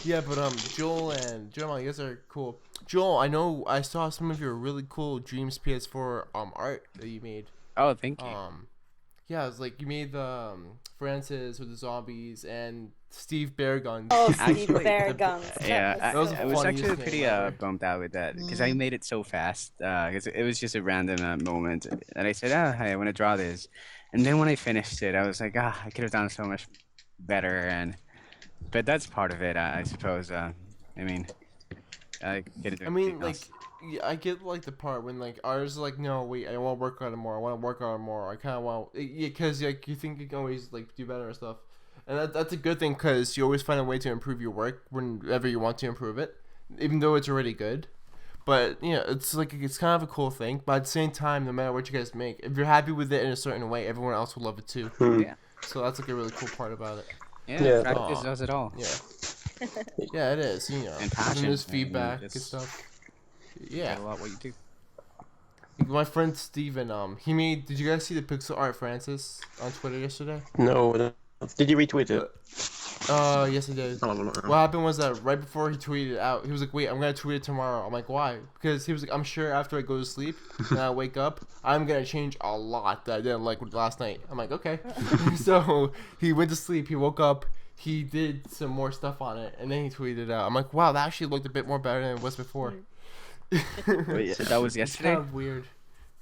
Yeah, but Joel and Joel, you guys are cool. Joel, I know I saw some of your really cool Dreams PS4 art that you made. Oh, thank you. Yeah, it's like you made the Francis with the zombies and Steve Bear Guns. Oh, Actually, Steve Bear Guns. Yeah, That was the I was funniest actually name pretty ever. bummed out with that because I made it so fast. Because it was just a random moment, and I said, "Oh, hey, I want to draw this," and then when I finished it, I was like, "Ah, I could have done so much better." But that's part of it, I suppose. I mean, I could have done I mean, anything like, else. yeah, I get like the part when like artists are like, no, wait, I want to work on it more. I want to work on it more. I kind of want, yeah, because like you think you can always like do better and stuff, and that's a good thing because you always find a way to improve your work whenever you want to improve it, even though it's already good. But yeah, it's like it's kind of a cool thing. But at the same time, no matter what you guys make, if you're happy with it in a certain way, everyone else will love it too. Yeah, So that's like a really cool part about it. yeah, Yeah. practice Aw. does it all. Yeah. Yeah, it is. You know, And passion, there's I mean, feedback and just- stuff. Yeah, Yeah. a lot what you do. My friend Steven, he made. Did you guys see the pixel art Francis on Twitter yesterday? No. Did you retweet it? Yes, I did. I'll have a look now. What happened was that right before he tweeted it out, he was like, "Wait, I'm gonna tweet it tomorrow." I'm like, "Why?" Because he was like, "I'm sure after I go to sleep and I wake up, I'm gonna change a lot that I didn't like last night." I'm like, "Okay." So he went to sleep. He woke up. He did some more stuff on it, and then he tweeted it out. I'm like, "Wow, that actually looked a bit more better than it was before." Wait, that was It's yesterday. kind of weird.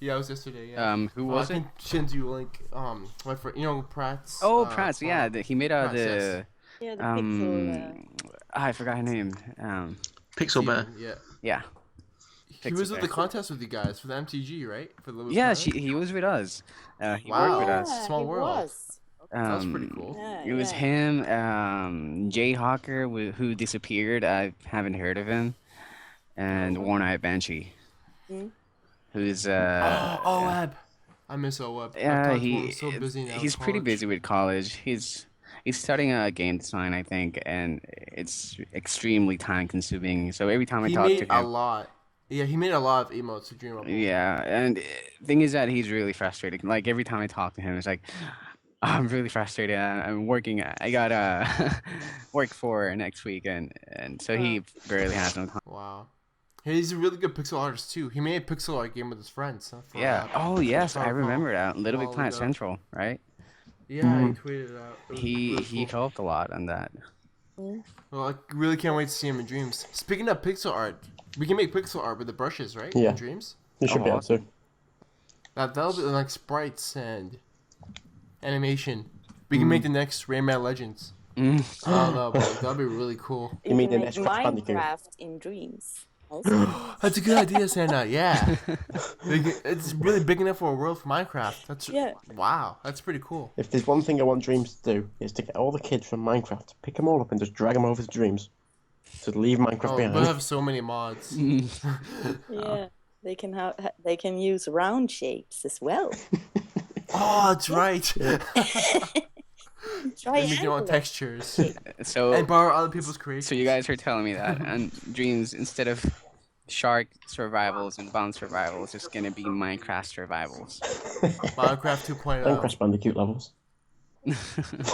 Yeah, it was yesterday. Yeah. Who was I it? can send you a link. My friend, you know, Pratt's. Oh, Prats. Yeah, he made Prats, the yes. Yeah, the pixel. I forgot her name. Pixel Bear. Steven, yeah. Yeah. He was Pixel at the Bear. contest with you guys for the MTG, right? For the Yeah, he was with us. He Wow. worked with Yeah, us. Small he world. was. That was pretty cool. Yeah, It was yeah. him, Jay Hawker, who disappeared. I haven't heard of him, and One Eye Banshee, Hmm? who's Oab. I miss Oab. yeah, He's so busy now. he's with pretty college. busy with college. He's studying game design, I think, and it's extremely time consuming. So every time I He talk made to a him, lot. Yeah, he made a lot of emotes for Dreambubble. yeah, and thing is that he's really frustrated. Like every time I talk to him, it's like, I'm really frustrated. I'm working. I got work for next week, and so he barely has no time. Wow. He's a really good pixel artist too. He made a pixel art game with his friends. For Yeah. that. Oh yes, if I I recall. remember that. Little Big While Planet ago. Central, right? Yeah, he tweeted it out. It was He really he cool. helped a lot on that. Well, I really can't wait to see him in Dreams. Speaking of pixel art, we can make pixel art with the brushes, right? Yeah. In Dreams. You should Oh, be able to. That'll be like sprites and animation. We can make the next Rayman Legends. Mm. I don't know, but that'd be really cool. You mean can the make next Crash Bandicoot? Minecraft in dreams. Also. That's a good idea, Santa. Yeah. It's really big enough for a world for Minecraft. That's Yeah. Wow. That's pretty cool. If there's one thing I want Dreams to do, is to get all the kids from Minecraft, pick them all up and just drag them over to Dreams. To leave Minecraft Oh, behind. we'll have so many mods. Yeah. They can they can use round shapes as well. Oh, that's right. And make your own Triangular. textures. So And borrow other people's creations. so you guys are telling me that and Dreams instead of shark survivals and bomb survivals, it's gonna be Minecraft survivals. Minecraft And 2.0. Crash Bandicoot levels.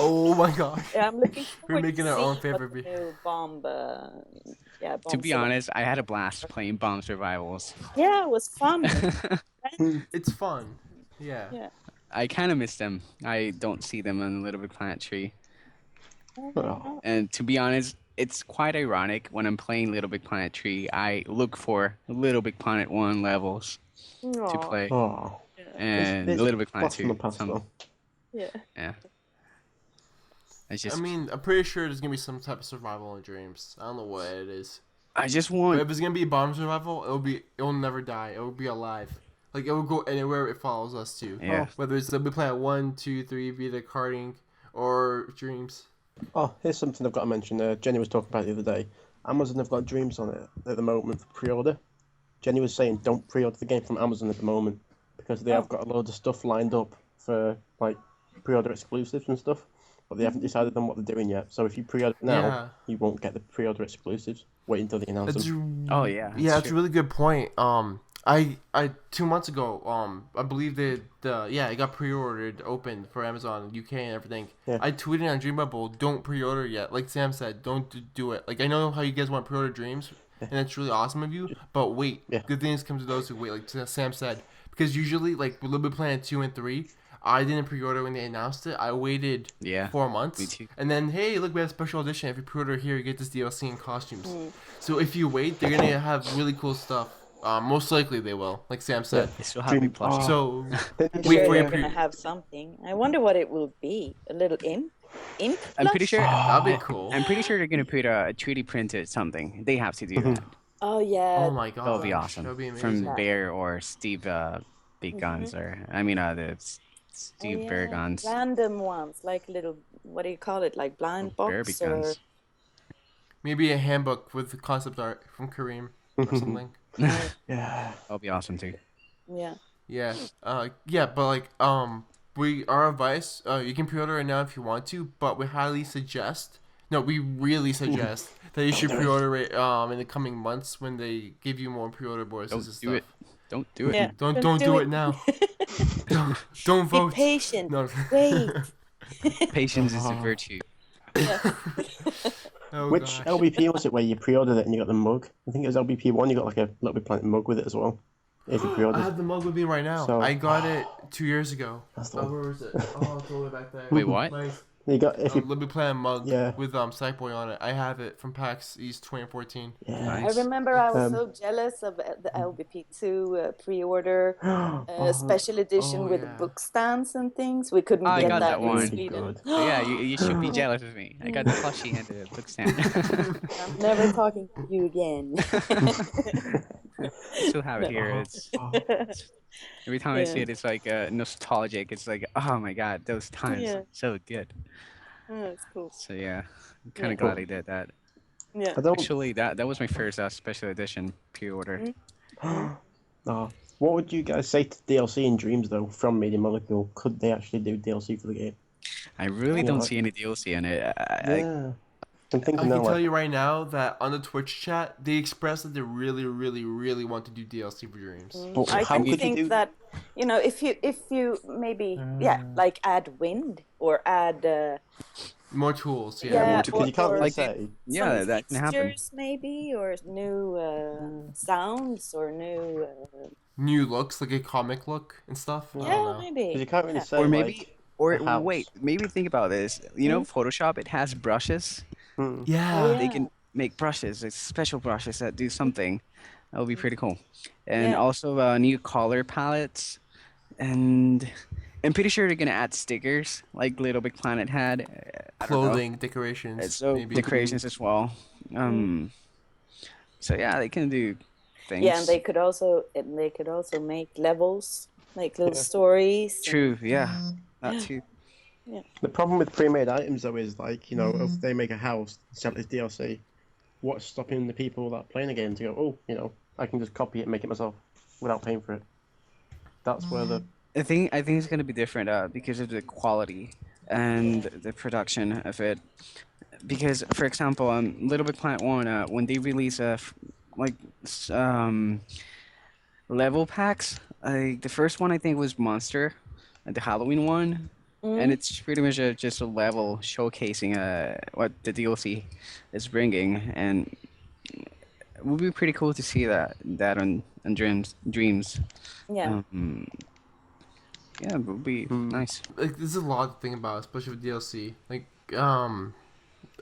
Oh my gosh. Yeah, I'm looking forward making to our own seeing what favorite the new bomb. To bomb be honest, I had a blast playing bomb survivals. Yeah, it was fun. It's fun. Yeah. Yeah. I kind of miss them. I don't see them on Little Big Planet Tree. Oh. And to be honest, it's quite ironic when I'm playing Little Big Planet Tree. I look for Little Big Planet 1 levels to Aw, play, Oh. and There's Little Big Planet blast from 2. the past, some- though. Yeah. It's just, I mean, I'm pretty sure there's gonna be some type of survival in Dreams. I don't know what it is. I just But want. if it's gonna be bomb survival, it'll never die. It will be alive. Like it will go anywhere it follows us to. Yeah. Whether it's Little Big Planet 1, 2, 3, via the karting or Dreams. Oh, here's something I've got to mention. Jenny was talking about the other day. Amazon have got Dreams on it at the moment for pre-order. Jenny was saying don't pre-order the game from Amazon at the moment because they have got a load of stuff lined up for like pre-order exclusives and stuff, but they haven't decided on what they're doing yet. So if you pre-order now, Yeah. you won't get the pre-order exclusives. Wait until they announce That's, them. Oh yeah. yeah, that's a true. really good point. I 2 months ago, I believe it got pre-ordered, opened for Amazon UK and everything. Yeah. I tweeted on Dreambubble, don't pre-order yet. Like Sam said, don't do it. Like I know how you guys want pre-order dreams, and it's really awesome of you. But wait, Yeah. good things come to those who wait. Like Sam said, because usually like Little Big Planet 2 and 3, I didn't pre-order when they announced it. I waited Yeah, 4 me months, too. and then hey, look, we have a special edition. If you pre-order here, you get this DLC and costumes. So if you wait, they're gonna have really cool stuff. Most likely they will, like Sam said. They still have me plushie. So I'm Wait sure for your they're gonna have something. I wonder what it will be. A little imp? Imp? I'm pretty sure. that'd be cool. I'm pretty sure they're gonna put a 3D printed something. They have to do that. Oh yeah. Oh my god, That'll be awesome. That'd be amazing. From Bear or Steve Big Guns, or I mean Steve Bear Guns. Random ones, like little, what do you call it? Like blind Bear Big box or Guns. Maybe a handbook with concept art from Kareem or something. Yeah. That'll be awesome too. yeah. Yeah. But like our advice, you can pre-order it now if you want to, but we really suggest that you should pre-order it in the coming months when they give you more pre-order bonuses and Don't stuff. do it. Don't do it. Yeah. Don't do it now. don't Be vote. patient. No. Wait. Patience is a virtue. Oh, Which gosh. LBP was it where you pre-ordered it and you got the mug? I think it was LBP 1, you got like a Little Big Planet mug with it as well. If you I pre-ordered. have the mug with me right now. So- I got it 2 years ago. That's the Oh, one. where was it? Oh, it's all the way back there. Wait, what? Nice. You got if you Little Big Planet mug Yeah. with Sackboy on it. I have it from PAX East 2014. yeah. Nice. I remember I was Um, so jealous of the LBP2 pre-order special edition oh, with yeah. book stands and things. We couldn't I get got that that in one. Sweden. Good. So yeah, you should be jealous of me. I got the plushie and the book stand. I'm never talking to you again. I still have it here. It's every time I see it, it's like nostalgic. It's like, oh my god, those times, Yeah. so good. Oh, it's cool. So yeah, I'm kind of Yeah. glad I did that. Yeah. I don't. Actually, that was my first special edition pre-order. Oh. What would you guys say to DLC in Dreams though from Media Molecule? Could they actually do DLC for the game? I really Yeah, don't like- see any DLC in it. Yeah. I'm I thinking can now tell like you right now that on the Twitch chat, they expressed that they really, really, really want to do DLC for Dreams. But I how can could you think do- that if you maybe like add wind or add More tools, yeah. Yeah, more because you can't or- really Like say. yeah, some that can happen. textures maybe or new sounds or new New looks, like a comic look and stuff. I don't yeah know. maybe 'Cause you can't really Yeah. say Or maybe, like, or a house. wait, maybe think about this. You know, Photoshop, it has brushes. Yeah. Oh, They yeah. can make brushes, it's special brushes that do something. That would be pretty cool. And Yeah. also new color palettes. And I'm pretty sure they're gonna add stickers like Little Big Planet had. I don't know. Clothing, decorations, So maybe. decorations as well. So yeah, they can do things. Yeah, and they could also make levels, like little stories. True, yeah. That too. The problem with pre-made items though is like, you know, if they make a house, sell it as DLC, what's stopping the people that are playing the game to go, oh, you know, I can just copy it and make it myself without paying for it. That's where the I think it's gonna be different because of the quality and the production of it. Because, for example, Little Big Planet 1, when they release level packs, the first one I think was Monster, the Halloween one, and it's pretty much just a level showcasing what the DLC is bringing, and it would be pretty cool to see that on Dreams. Yeah. Yeah, it would be nice. Like, there's a lot to think about, especially with DLC. Like,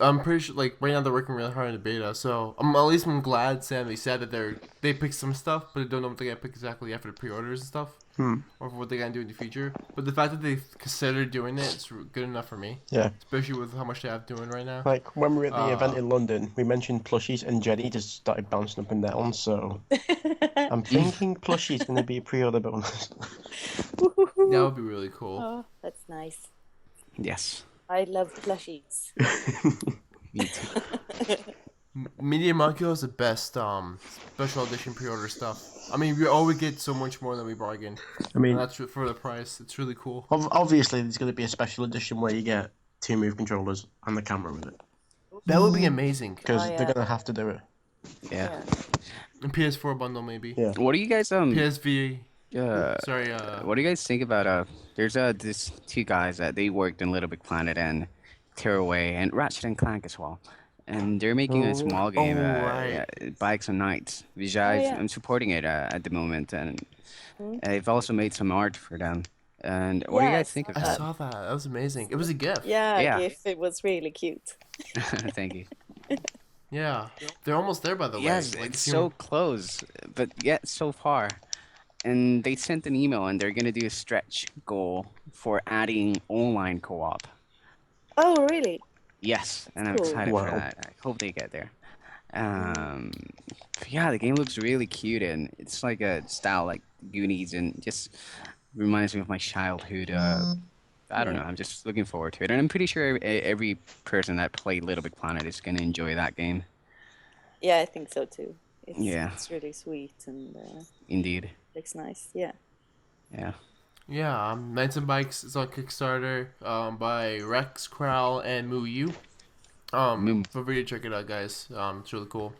I'm pretty sure, like, right now they're working really hard on the beta, so I'm glad, Sam, they said that they picked some stuff, but they don't know what they're gonna pick exactly after the pre-orders and stuff, or for what they're gonna do in the future. But the fact that they considered doing it is good enough for me, yeah. especially with how much they have doing right now. Like when we were at the event in London, we mentioned plushies and Jenny just started bouncing up and down, so I'm thinking plushies gonna be a pre-order bonus. That would be really cool. Oh, that's nice. Yes. I love plushies. Me too. Media Molecule is the best special edition pre-order stuff. I mean, we always get so much more than we bargained. I mean, And that's for the price. It's really cool. obviously there's gonna be a special edition where you get 2 Move controllers and the camera with it, That would be amazing. because Oh, yeah. they're gonna have to do it. Yeah. And PS4 bundle maybe. Yeah. What do you guys PSV. Sorry. what do you guys think about there's this two guys that they worked in Little Big Planet and Tearaway and Ratchet and Clank as well. And they're making a small game, right. Bikes and Nights, which yeah. I'm supporting it at the moment, and Mhm. I've also made some art for them. And what do you guys Yes. think of I that? saw that. That was amazing. It was a gift. Yeah, Yeah. GIF. It was really cute. Thank you. Yeah. They're almost there, by the way. Yes, Like, it's if you- so close, but yet so far. And they sent an email, and they're gonna do a stretch goal for adding online co-op. Oh, really? Yes, and I'm Cool. excited Wow. for that. I hope they get there. But yeah, the game looks really cute, and it's like a style like Goonies, and just reminds me of my childhood. I don't know. I'm just looking forward to it, and I'm pretty sure every person that played Little Big Planet is gonna enjoy that game. Yeah, I think so too. Yeah. It's really sweet and Indeed. looks nice. Yeah. Yeah. Yeah, Knights and Bikes is on Kickstarter by Rex, Crowl, and Moo Yu. Moo. Feel free to check it out, guys. It's really cool.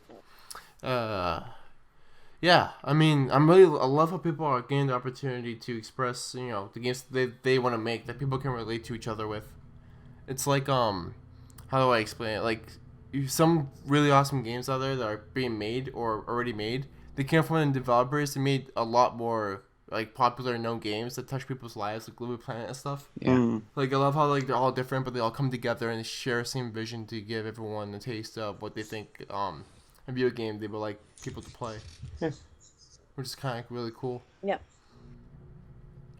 Yeah, I mean, I love how people are getting the opportunity to express, the games they want to make that people can relate to each other with. It's like, how do I explain it? Like, some really awesome games out there that are being made or already made, they came from the developers. They made a lot more like popular known games that touch people's lives, like Little Big Planet and stuff. Yeah. Mm. Like, I love how like they're all different, but they all come together and share the same vision to give everyone a taste of what they think a video game they would like people to play. Yeah. Which is kind of really cool. Yeah.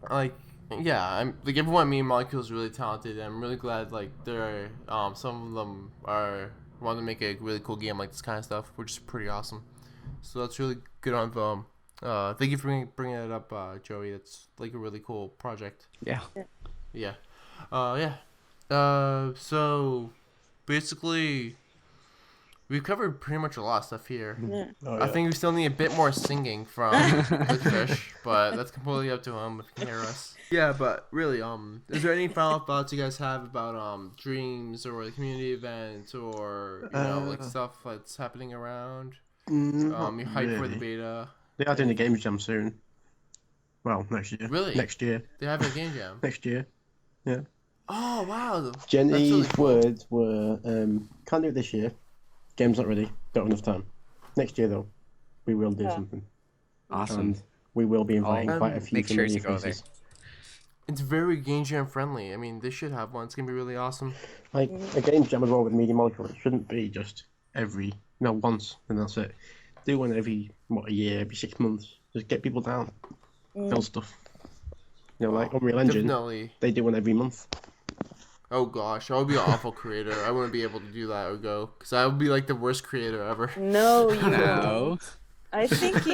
Like, yeah, I'm like everyone at Me Molecule is really talented, and I'm really glad like there are some of them are want to make a really cool game like this kind of stuff, which is pretty awesome. So that's really good on them. Thank you for bringing it up, Joey. That's like a really cool project. Yeah. Yeah. So basically, we've covered pretty much a lot of stuff here. Yeah. Oh, I yeah. think we still need a bit more singing from Fish, but that's completely up to him if he can hear us. Yeah, but really, is there any final thoughts you guys have about dreams or the community event or like stuff that's happening around? Not You hype for the really. beta. They are doing a games jam soon. Well, next year. Really? Next year. They have a game jam. Next year. Oh wow! Jenny's really cool. words were, can't do it this year. Game's not ready. Don't have enough time. Next year, though, we will do Yeah. something. Awesome. And we will be inviting I'll quite a few make sure familiar to go there. faces. It's very game jam friendly. I mean, they should have one. It's gonna be really awesome. Like, a games jam as well with Media Molecule. It shouldn't be just once, and that's it. Do one every, a year, every 6 months. Just get people down. Build stuff. Like Unreal Engine, Definitely. they do one every month. Oh gosh, I would be an awful creator. I wouldn't be able to do that or go, because I would be like the worst creator ever. No, you won't. No. I think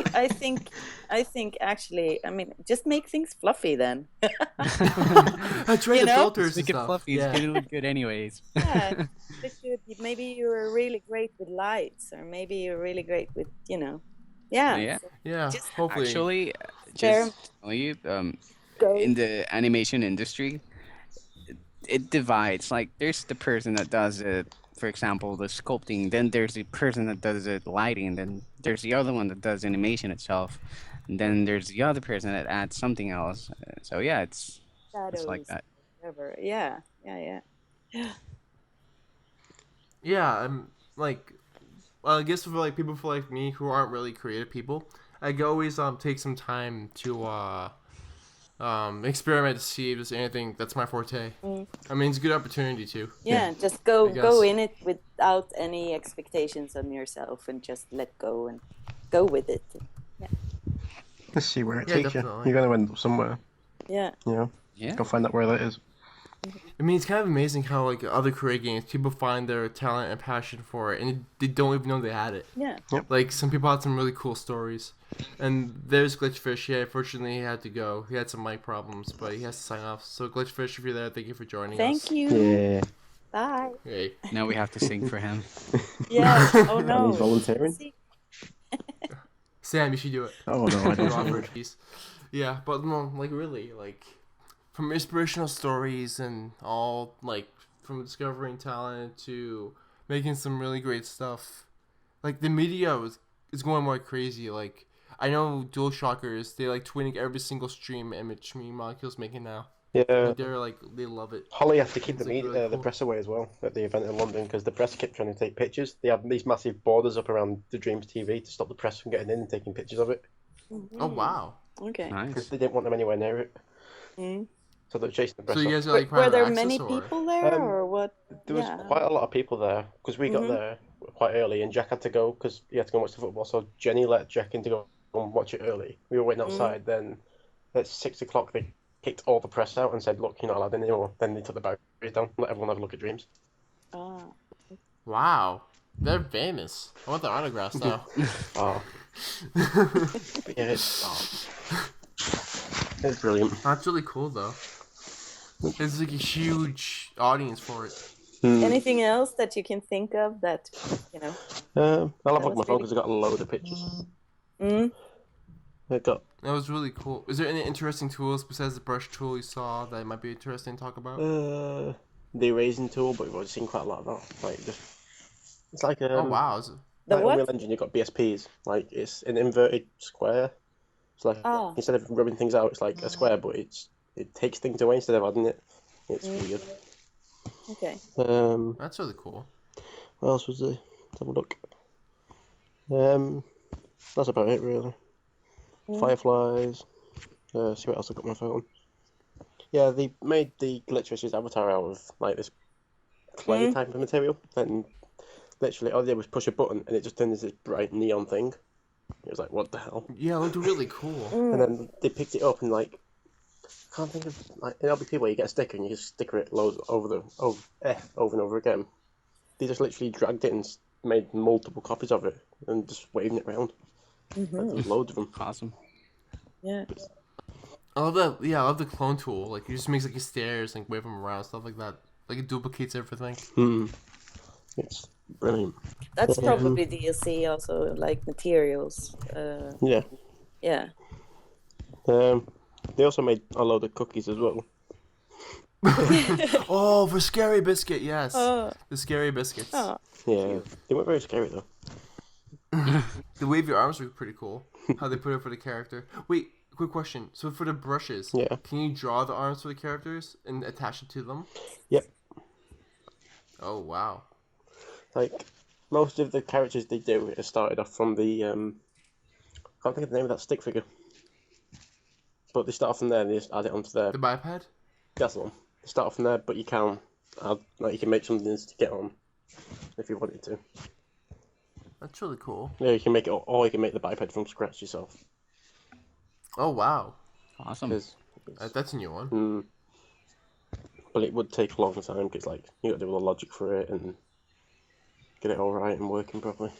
actually, I mean, just make things fluffy then. I tried You the know? filters and Make it stuff. fluffy. Yeah. It's gonna look good anyways. Yeah, maybe you're really great with lights, or maybe you're really great with, Yeah. Yeah. so Yeah, Just- hopefully. Actually, Fair. just tell you, go. in the animation industry, it divides. Like, there's the person that does it, for example, the sculpting. Then there's the person that does the lighting. Then there's the other one that does animation itself. And then there's the other person that adds something else. So yeah, it's like Shadows, that. whatever. Yeah. Yeah, I'm like, well, I guess for like people like me who aren't really creative people, I could always take some time to experiment to see if there's anything that's my forte. I mean, it's a good opportunity too. Yeah, just I go guess. in it without any expectations on yourself, and just let go and go with it. Let's see where it Yeah, takes definitely. you. You're going to end up somewhere, Yeah. Yeah. Go find out where that is. I mean, it's kind of amazing how like other creative games, people find their talent and passion for it, and they don't even know they had it. Yeah. Like some people had some really cool stories, and there's Glitchfish. Yeah, fortunately he had to go. He had some mic problems, but he has to sign off. So Glitchfish, if you're there, thank you for joining us. Thank you. Yeah. Bye. Hey. Now we have to sing for him. Yeah. Oh And no. he's volunteering. See? Sam, you should do it. Oh no, I You're don't. offered. Yeah, but no, like really, like from inspirational stories and all, like from discovering talent to making some really great stuff. like the media is going more crazy. Like I know Dual Shockers, they like tweeting every single stream image me Molecule's making now. Yeah. Like they're like they love it. Holly has to keep It's, the like, media, really the cool. press away as well at the event in London because the press kept trying to take pictures. They have these massive borders up around the Dreams TV to stop the press from getting in and taking pictures of it Oh wow. Okay. because Nice. they didn't want them anywhere near it. Mm. So they're chasing the press So you off. guys are like Were private there access many or? people there, Um, or what? There was Yeah. quite a lot of people there because we got Mhm. there quite early and Jack had to go because he had to go and watch the football. So Jenny let Jack in to go and watch it early. We were waiting outside. Then at 6 o'clock they kicked all the press out and said, "Look, you're not allowed in anymore." Then they took the barriers down, let everyone have a look at Dreams. Ah. Wow. They're famous. I want their autographs now. Oh, but yeah, it's brilliant. That's really cool though. There's like a huge audience for it. Anything else that you can think of that, you know? I'll have a look at That my was phone really- because I got a load of pictures. Mm? I got That was really cool. Is there any interesting tools besides the brush tool you saw that might be interesting to talk about? the erasing tool, but we've already seen quite a lot of that. Like just it's like Oh wow. Is it- The like what? Unreal Engine, you've got BSPs. Like it's an inverted square. It's like Ah. instead of rubbing things out, it's like a square, but it takes things away instead of adding it. It's weird. Okay. That's really cool. What else was there? Let's have a look. That's about it really. Fireflies. See what else I got on my phone. Yeah, they made the Glitchfish's avatar out of like this clay type of material, and literally all they did was push a button, and it just turned into this bright neon thing. It was like, what the hell? Yeah, it looked really cool. And then they picked it up and like, I can't think of like in LBP where you get a sticker and you just sticker it loads over and over again. They just literally dragged it and made multiple copies of it and just waving it around. Like, there's loads of them. Awesome. Yeah. I love that. Yeah, I love the clone tool. Like, it just makes like stairs, like wave them around, stuff like that. Like it duplicates everything. It's brilliant. That's probably DLC also, like materials. Yeah. Yeah. They also made a load of cookies as well. Oh, for Scary Biscuit, yes. Oh. The Scary Biscuits. Oh. Yeah, they weren't very scary though. The wave your arms were pretty cool. How they put it for the character. Wait, quick question. So for the brushes, Yeah. can you draw the arms for the characters and attach it to them? Yep. Oh wow. Like most of the characters they do it started off from the can't think of the name of that stick figure. But they start off from there and they just add it onto their The biped? that's the one. They start off from there, but you can add like you can make something to get on if you wanted to. That's really cool. Yeah, you can make it or you can make the biped from scratch yourself. Oh wow. Awesome. 'Cause That's a new one. but it would take a long time because like you got to do all the logic for it and get it all right and working properly.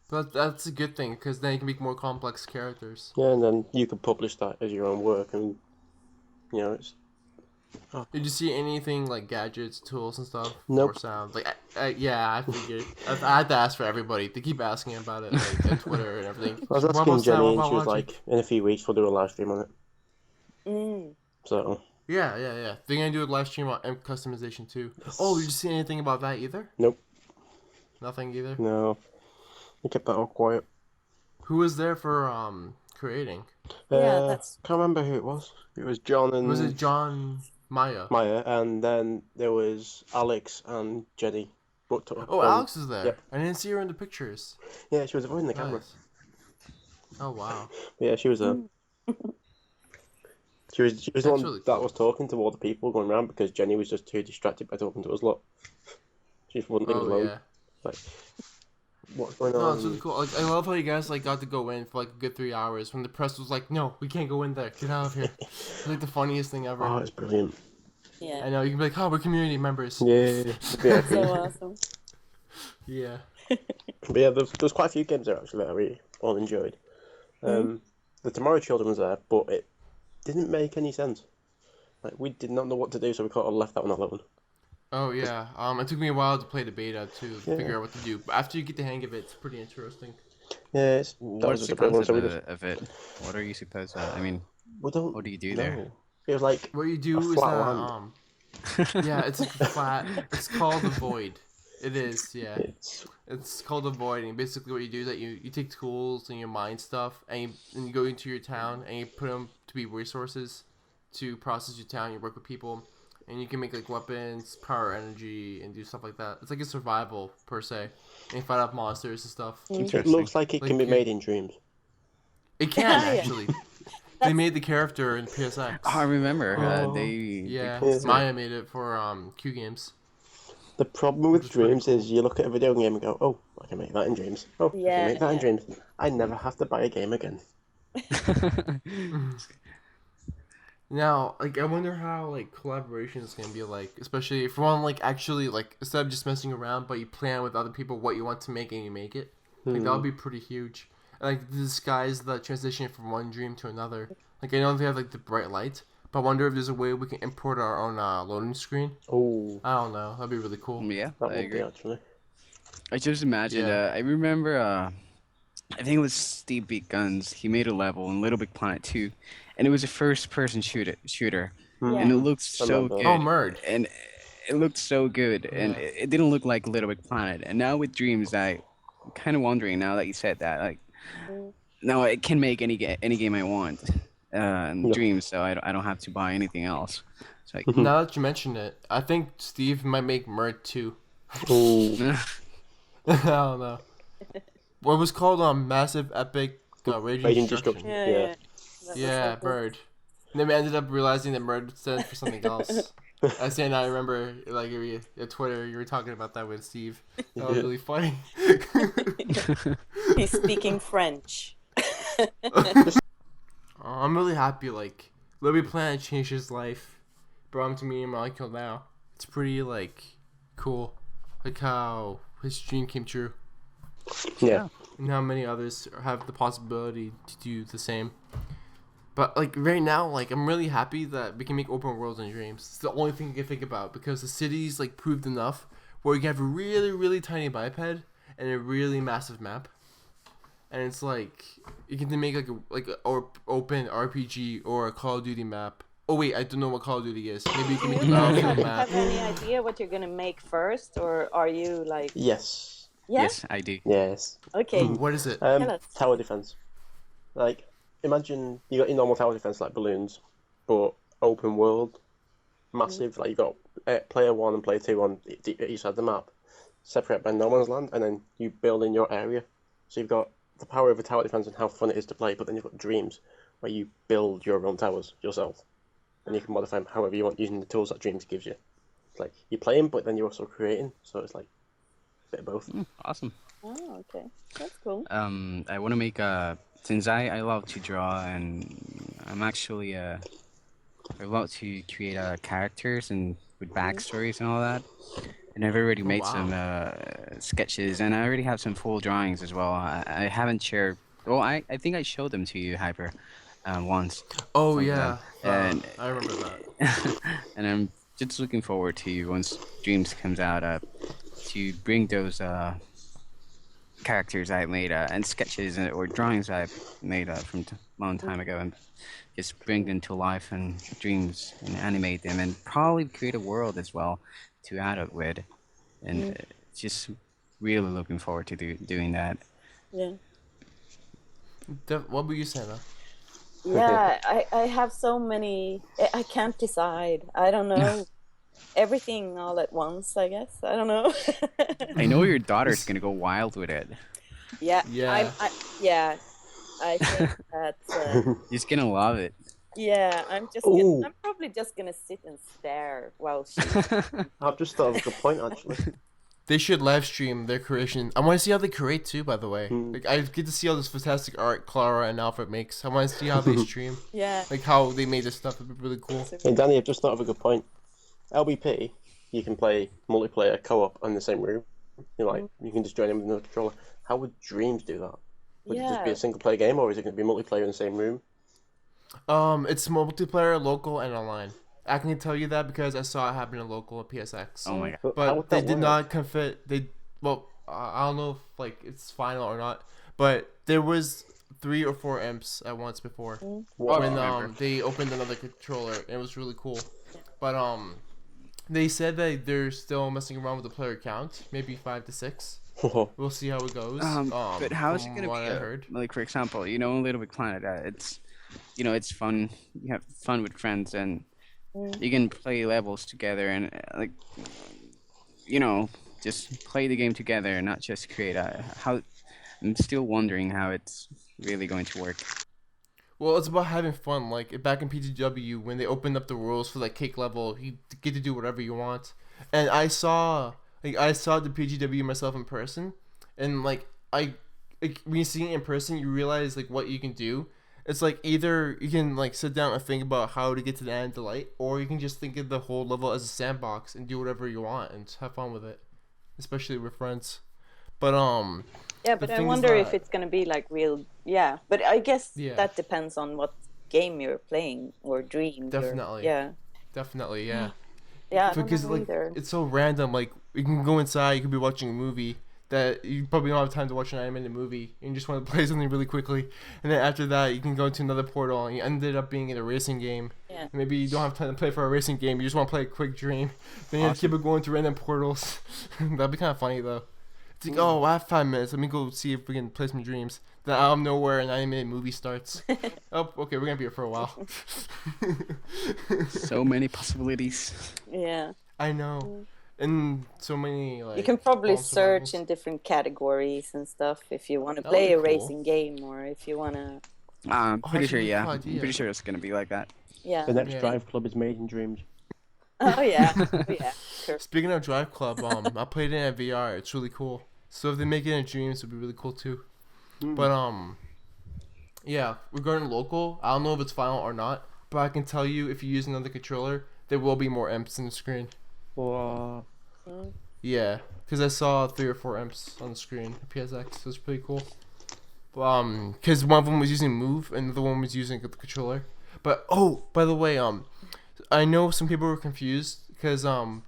But that's a good thing because then you can make more complex characters. Yeah, and then you could publish that as your own work, and you know it's Did you see anything like gadgets, tools, and stuff? Nope. Or sound? Like, yeah, I figured. I had to ask for everybody. They keep asking about it, like on Twitter and everything. I was What asking about that? Jenny, What and about she was watching? like, in a few weeks we'll do a live stream on it. So Yeah. They're gonna do a live stream on customization too. Oh, did you see anything about that either? nope, Nothing either. no, we kept that all quiet. Who was there for creating? Yeah, that's- Can't remember who it was. It was John and Was it John Maya? Maya, and then there was Alex and Jenny. Oh, Alex is there. Yep. I didn't see her in the pictures. Yeah, she was avoiding the camera. Nice. Oh wow. But yeah, she was there. She was the That's one really that cool. was talking to all the people going around because Jenny was just too distracted by talking to us lot. She just wouldn't leave us Oh alone. yeah. Like, what's going No, on? it's really cool. Like, I love how you guys like got to go in for like a good 3 hours when the press was like, "No, we can't go in there. Get out of here." It's like the funniest thing ever. Oh, it's brilliant. Yeah. I know you can be like, "Oh, we're community members." Yeah. So awesome. Yeah. But yeah, there's quite a few games there actually that we all enjoyed. The Tomorrow Children was there, but it didn't make any sense. Like we did not know what to do, so we kind of left that one alone. Oh yeah. It took me a while to play the beta to figure out what to do, but after you get the hang of it, it's pretty interesting. Yeah, that What's was the just a bit one. concept So we just of it? What are you supposed to? I mean, we don't. what do you do know. there? It was like What you do A is flat that land. yeah, it's like flat. It's called the void. It is, yeah. It's called avoiding. Basically, what you do is that you take tools and you mine stuff, and you go into your town and you put them to be resources to process your town. You work with people, and you can make like weapons, power energy, and do stuff like that. It's like a survival per se, and you fight off monsters and stuff. It looks like it can be made in Dreams. It can actually. They made the character in PSX. Oh, I remember. Yeah, posted Maya made it for Q Games. The problem with Which is pretty Dreams is you look at a video game and go, oh, I can make that in Dreams. Oh, I Yeah, can make that in yeah. Dreams. I never have to buy a game again. Now, like, I wonder how like collaboration is gonna be like, especially if you want like actually like instead of just messing around, but you plan with other people what you want to make and you make it. Like that would be pretty huge. And, like disguise the transition from one dream to another. Like I know they have like the bright light, but I wonder if there's a way we can import our own loading screen. Oh, I don't know. That'd be really cool. Yeah, that I would agree. be actually. I just imagined. Yeah. I remember. I think it was Steve Beat Guns. He made a level in Little Big Planet 2, and it was a first-person shooter, and it looked so remember. good. Oh, Merd. And it looked so good, and Yeah. it didn't look like Little Big Planet. And now with Dreams, I'm kind of wondering now that you said that, like, now I can make any game I want in Dreams, so I don't have to buy anything else. It's like, Now that you mention it, I think Steve might make Merd too. Oh, I don't know. What was called Massive Epic Raging Raging Destruction. Destruction. Yeah, Yeah. yeah. That was Yeah, so cool. Bird. And then we ended up realizing that Bird stands for something else. I say now I remember, like, at Twitter, you were talking about that with Steve. That was really funny. He's speaking French. I'm really happy, like, Libby Planet changed his life. Brought him to Medium Molecule now. It's pretty, like, cool. Like how his dream came true. Yeah. And how many others have the possibility to do the same. But like right now, like I'm really happy that we can make open worlds in Dreams. It's the only thing I can think about because the city's like proved enough where you can have a really, really tiny biped and a really massive map. And it's like you can make like a open RPG or a Call of Duty map. Oh wait, I don't know what Call of Duty is. Maybe you can make a Battlefield map. Have any idea what you're gonna make first, or are you like? Yes. Yeah. yes, I do. Yes. Okay. What is it? Tell us. Tower defense. Like, imagine you got your normal tower defense like balloons, but open world, massive. Like you got player 1 and player 2 on each side of the map, separate by no man's land, and then you build in your area. So you've got the power of a tower defense and how fun it is to play, but then you've got Dreams where you build your own towers yourself, and you can modify them however you want using the tools that Dreams gives you. It's like you're playing, but then you're also creating. So it's like a bit of both. Awesome. Oh, okay. That's cool. I want to make since I love to draw and I'm actually I love to create characters and with backstories and all that. And I've already made wow. some sketches and I already have some full drawings as well. I haven't shared. Well, I think I showed them to you, Hyper, once. Oh Something yeah, and- I remember that. And I'm just looking forward to once Dreams comes out to bring those characters I made and sketches or drawings I've made from a long time ago and just bring them to life and Dreams and animate them and probably create a world as well to add it with. And just really looking forward to doing that. Yeah. What were you saying? Yeah. I have so many. I can't decide. I don't know. Everything all at once, I guess. I don't know. I know your daughter's gonna go wild with it. Yeah. Yeah. Yeah. I think that. She's gonna love it. Yeah. I'm Ooh. probably just gonna sit and stare while she. I've just thought of a good point actually. They should live stream their creation. I want to see how they create too. By the way, Hmm. like I get to see all this fantastic art Clara and Alfred makes. I want to see how they stream, Yeah. like how they made this stuff. It'd be really cool. Hey Danny, I've just thought of a good point. LBP, you can play multiplayer co-op in the same room. You know, like you can just join in with the controller. How would Dreams do that? Would it just be Yeah. a single player game, or is it going to be multiplayer in the same room? It's multiplayer, local, and online. I can tell you that because I saw it happen in local at PSX. Oh my god. How But would they that did work? not confit. I don't know if like it's final or not. But there was 3 or 4 imps at once before What? when remember. they opened another controller. And it was really cool. But They said that they're still messing around with the player count, maybe 5 to 6. We'll see how it goes. But how is it from gonna what be? I heard. Like for example, you know, Little Big Planet. It's fun. You have fun with friends, and you can play levels together, and like, just play the game together, and not just create a how. I'm still wondering how it's really going to work. Well, it's about having fun. Like back in PGW, when they opened up the rules for like cake level, you get to do whatever you want. And I saw the PGW myself in person, and when you see it in person, you realize like what you can do. It's like either you can like sit down and think about how to get to the end of the light, or you can just think of the whole level as a sandbox and do whatever you want and just have fun with it, especially with friends. But Yeah, the but I thing is wonder if that- it's gonna be like real. Yeah, but I guess Yeah. that depends on what game you're playing or Dream. Definitely. Yeah. definitely, yeah. Yeah, I don't Because know like either. it's so random. Like you can go inside, you could be watching a movie that you probably don't have time to watch an animated movie, and you just want to play something really quickly. And then after that, you can go into another portal, and you ended up being in a racing game. Yeah. Maybe you don't have time to play for a racing game. You just want to play a quick dream. Then you have to keep it going to random portals. That'd be kind of funny though. It's like, oh, I have 5 minutes. Let me go see if we can play some dreams. Then out of nowhere, an animated movie starts. Oh, okay, we're gonna be here for a while. So many possibilities. Yeah. I know. And so many like You can probably false search survivals. in different categories and stuff if you want to That play a would be cool. racing game or if you want to. I'm pretty that's a sure, really yeah. cool I'm idea. pretty sure it's gonna be like that. Yeah. The next Yeah. Drive Club is made in Dreams. Oh yeah. Oh, yeah. Sure. Speaking of Drive Club, I played it in VR. It's really cool. So if they make it in Dreams, it'd be really cool too. But yeah, regarding local, I don't know if it's final or not, but I can tell you if you use another controller, there will be more imps in the screen. Or Yeah, because I saw 3 or 4 imps on the screen. PSX, so it's pretty cool. Because one of them was using Move and the other one was using the controller. But oh, by the way, I know some people were confused because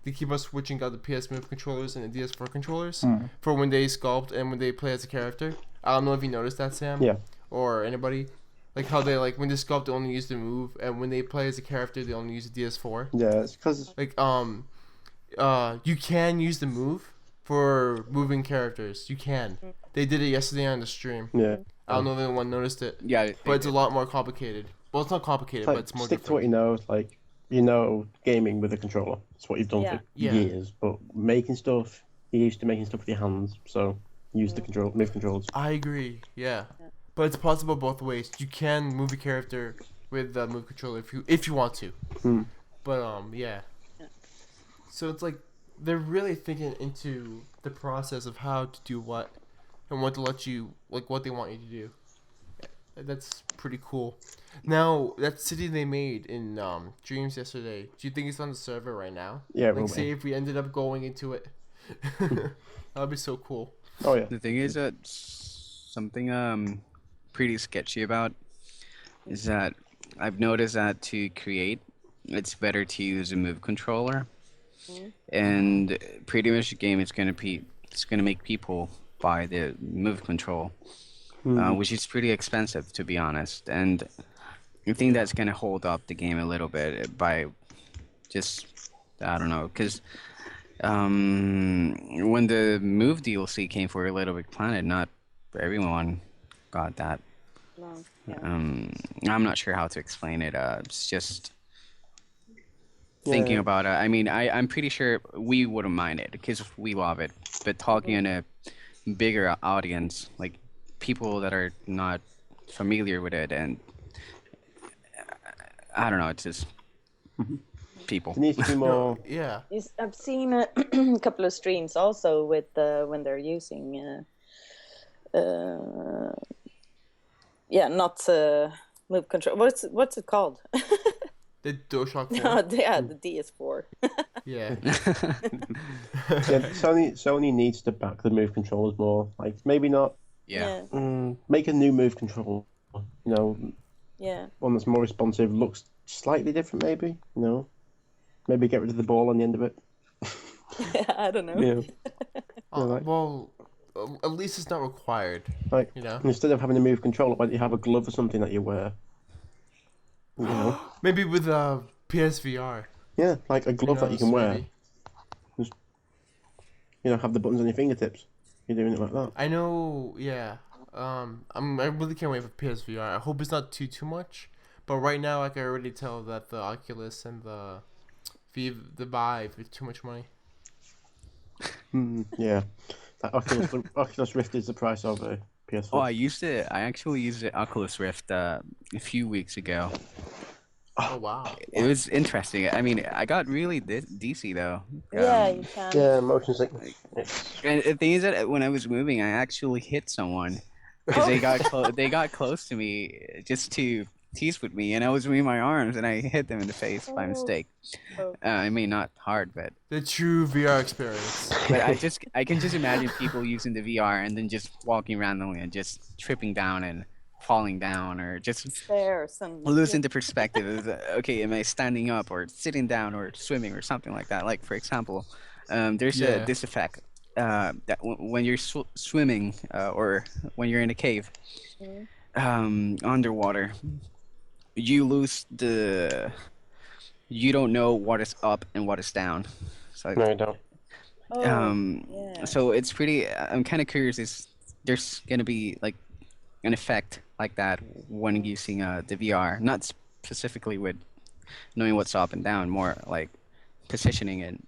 they keep on switching out the PS Move controllers and the DS4 controllers for when they sculpt and when they play as a character. I don't know if you noticed that, Sam. Yeah. Or anybody, like how they when they sculpt they only use the Move and when they play as a character they only use the DS4. yeah, it's because Like you can use the Move for moving characters. You can. They did it yesterday on the stream. yeah. I don't know if anyone noticed it, Yeah, but it's a lot more complicated. Well, it's not complicated, It's but like, it's more stick to what different. you know, gaming with a controller. It's what you've done Yeah. for Yeah. years. But making stuff, you're used to making stuff with your hands, so use the move controls. I agree. Yeah, but it's possible both ways. You can move a character with the move controller if you want to. Hmm. But yeah. So it's like they're really thinking into the process of how to do what and what to let you what they want you to do. That's pretty cool. Now that city they made in Dreams yesterday, do you think it's on the server right now? Yeah, it Like will say be. if we ended up going into it. That'd be so cool. Oh yeah. The thing is that something pretty sketchy about is that I've noticed that to create, it's better to use a move controller, and pretty much the game is gonna make people buy the move control, which is pretty expensive to be honest, and I think that's gonna hold up the game a little bit by just I don't know because. When the move DLC came for Little Big Planet, not everyone got that. No. Yeah. I'm not sure how to explain it. It's just thinking Yeah. about it. I mean, I'm pretty sure we wouldn't mind it because we love it. But talking in a bigger audience, like people that are not familiar with it, and I don't know, it's just people. It needs to be more. Yeah. I've seen a couple of streams also with when they're using not move control. What's it called? The DualShock 4. No, yeah, the DS4. Yeah. Yeah, Sony needs to back the move controllers more. Like maybe not Yeah. make a new move control. You know, Yeah. one that's more responsive, looks slightly different. Maybe maybe get rid of the ball on the end of it. I don't know. Yeah, like- Well, at least it's not required. like You know? instead of having a move controller, why don't you have a glove or something that you wear? You know, Maybe with PSVR. Yeah, like a glove that you can knows, wear. maybe. Have the buttons on your fingertips. You're doing it like that. I know, yeah. I really can't wait for PSVR. I hope it's not too much, but right now I can already tell that the Oculus and the Vive is too much money. Yeah. That Oculus Rift is the price of a PS4. Oh, I actually used the Oculus Rift a few weeks ago. Oh wow. It was interesting. I mean, I got really DC though. Yeah, you can. Yeah, motion sickness. And the thing is that when I was moving, I actually hit someone because they got close to me just to tease with me, and I was moving my arms and I hit them in the face by mistake. Oh. I mean, not hard, but The true VR experience. I can just imagine people using the VR and then just walking randomly and just tripping down and falling down or just Stairs and losing the perspective of okay, am I standing up or sitting down or swimming or something like that. Like for example, there's Yeah. this effect that when you're swimming or when you're in a cave underwater, you don't know what is up and what is down. So No, you don't. yeah. so it's pretty. I'm kind of curious. Is there's gonna be like an effect like that when using the VR? Not specifically with knowing what's up and down, more like positioning and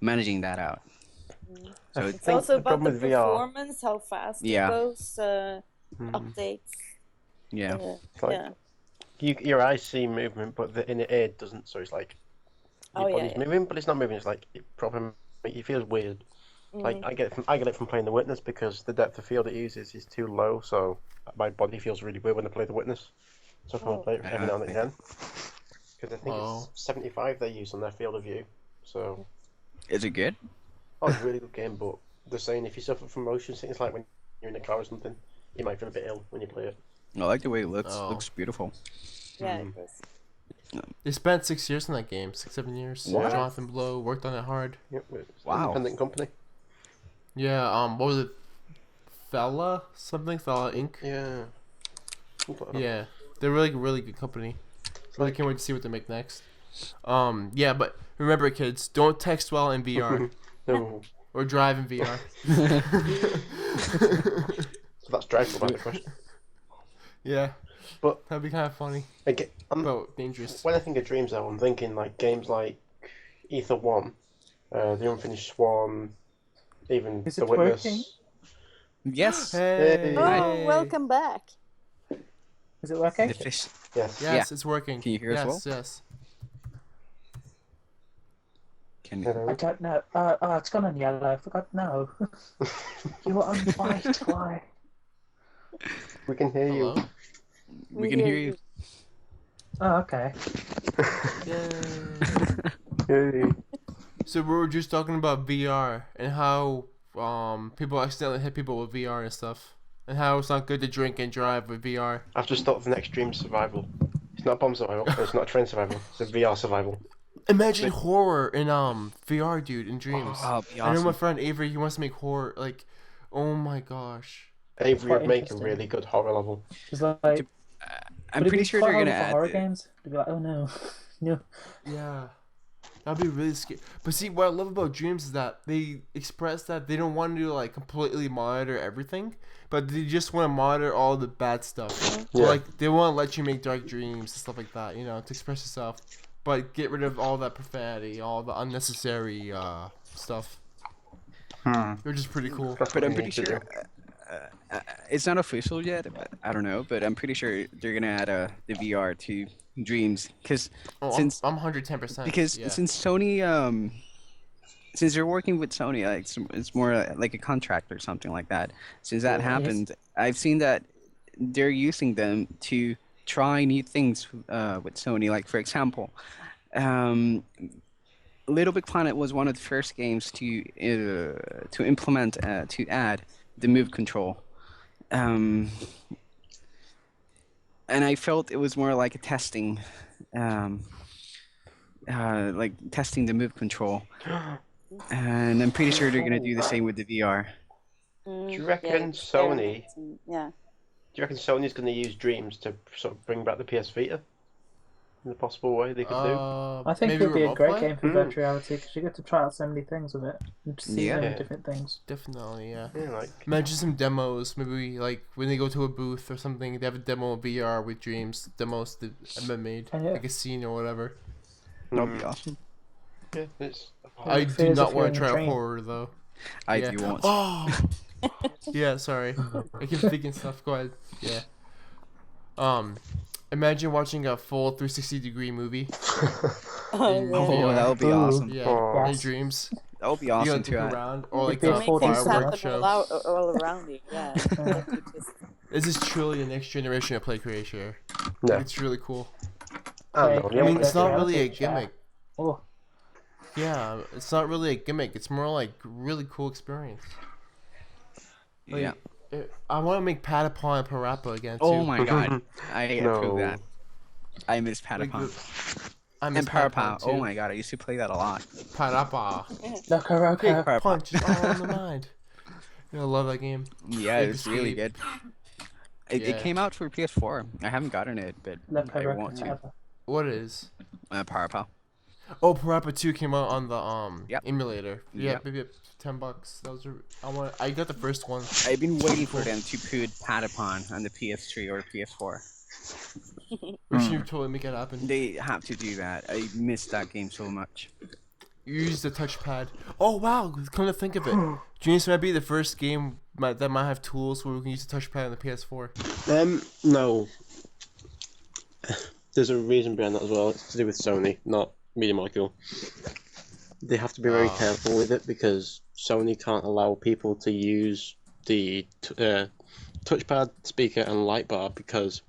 managing that out. So It's also about the problem with VR performance, how fast Yeah. it goes, updates. yeah, It's like your eyes see movement, but the inner ear doesn't. So it's like your body's moving, but it's not moving. It's like it feels weird. Like I get it from playing The Witness because the depth of field it uses is too low, so my body feels really weird when I play The Witness. So I can play it every now and again. Because I think it's 75 they use on their field of view. So is it good? it's a really good game, but they're saying if you suffer from motion sickness, like when you're in a car or something, you might feel a bit ill when you play it. I like the way it looks. Oh. Looks beautiful. Yeah, it is. They spent 6 years on that game, 6-7 years. What? Jonathan Blow worked on it hard. Yep, it's an Wow. independent company. Yeah. What was it? Fella Inc. Yeah. Yeah, they're really good company. Really can't wait to see what they make next. Yeah, but remember, kids, don't text while in VR No. or drive in VR. So that's dreadful, by the question. Yeah, But that'd be kind of funny, again, but dangerous. when I think of Dreams, though, I'm thinking like games like Ether 1, The Unfinished Swan, even Is The it Witness. working? Yes. Hey. Oh, welcome back. Is it working? The fish. Yes. Yes, it's working. Can you hear us yes, well? Yes. Can Hello. I don't know. It's gone on yellow. I forgot. No. You were on white. Why? We can hear Hello. we can hear you? Oh, okay. Yay. you. So we were just talking about VR and how people accidentally hit people with VR and stuff, and how it's not good to drink and drive with VR. I've just thought of the next Dream Survival. It's not a bomb survival. It's not a train survival. It's a VR survival. Imagine horror in VR, dude, in dreams. Oh, it'd be I know my awesome. friend Avery. He wants to make horror. Like, oh my gosh. Avery quite would make a interesting. really good horror level. It's like. I'm would it pretty be sure quite they're gonna horrible for add. horror games. They'd be like, oh no, no. Yeah. That'd be really scary. But see, what I love about dreams is that they express that they don't want to like completely monitor everything, but they just want to monitor all the bad stuff. So, Yeah. like they want to let you make dark dreams and stuff like that, to express yourself, but get rid of all that profanity, all the unnecessary stuff. Which is pretty cool. That's But what I'm we pretty need to sure do. it's not official yet. But I don't know, but I'm pretty sure they're gonna add the VR to Dreams because Oh, since I'm 110%. because yeah. since Sony since they're working with Sony, like it's more like a contract or something like that. Since that happened, I've seen that they're using them to try new things with Sony. Like for example, Little Big Planet was one of the first games to implement to add the move control. And I felt it was more like a testing, like testing the move control. And I'm pretty sure they're gonna do the same with the VR. Do you reckon Yeah. Do you reckon Sony's going to use Dreams to sort of bring back the PS Vita? in a possible way they could do. I think maybe it'd be a remote great play? game for virtual reality because you get to try out so many things with it and to see so many Yeah. different things. Definitely, yeah. Yeah, like Imagine some demos. Maybe like when they go to a booth or something, they have a demo of VR with Dreams demos that have been made, Yeah. like a scene or whatever. That'd be awesome. yeah, it's I it do feels not if you're want in to a try dream. horror though. I Yeah. do want. Oh. Yeah, sorry. I keep thinking stuff. Go ahead. Yeah. Imagine watching a full 360-degree movie. Oh, in yeah. Oh, VR. that would be Ooh. awesome. Yeah, Oh. in Yes. dreams. That would be You gotta awesome look to around, or like be a a full Make things 4D fireworks happen show. all around you. Yeah. Like you just, This is truly the next generation of play creation. No. It's really cool. I don't know. Play I mean, Yeah, it's not virtual really a reality, chat. gimmick. Oh, Yeah, it's not really a gimmick. It's more like really cool experience. Like, Yeah. I want to make Patapon and Parappa again too. Oh my god. I approve No. that. I miss Like, Patapon. I miss And Parapon. too. Oh my god, I used to play that a lot. Parappa. Loco Big Roco. Parappa. punch is all in the mind. I love that game. Yeah, Big it's really escape. good. It Yeah. came out for PS4. I haven't gotten it, but Loco I want Roco. to. Whatever. What is? Parappa. Oh, Parappa 2 came out on the Yep. emulator. Yeah, Yep. maybe $10. Those are I got the first one. I've been waiting for them to put Patapon on the PS3 or PS4. We should totally make it happen. They have to do that. I miss that game so much. You use the touchpad. Oh wow! Come to think of it, Dreams might be the first game that might have tools where we can use the touchpad on the PS4. No. There's a reason behind that as well. It's to do with Sony, not Media Molecule. They have to be very careful with it because Sony can't allow people to use the touchpad, speaker, and light bar because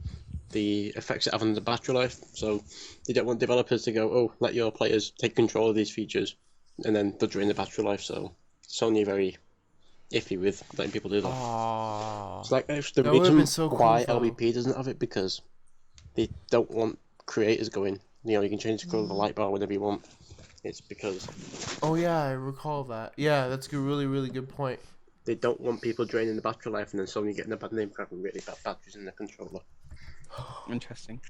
the effects it have on the battery life. So they don't want developers to go, oh, let your players take control of these features, and then they'll drain the battery life. So Sony are very iffy with letting people do that. Oh. It's like the That would've reason been so cool, why though. LBP doesn't have it because they don't want creators going. You can change the color of the light bar whenever you want. It's because Oh yeah, I recall that. Yeah, that's a really really good point. they don't want people draining the battery life and then Sony getting a bad name for having really bad batteries in the controller. Interesting.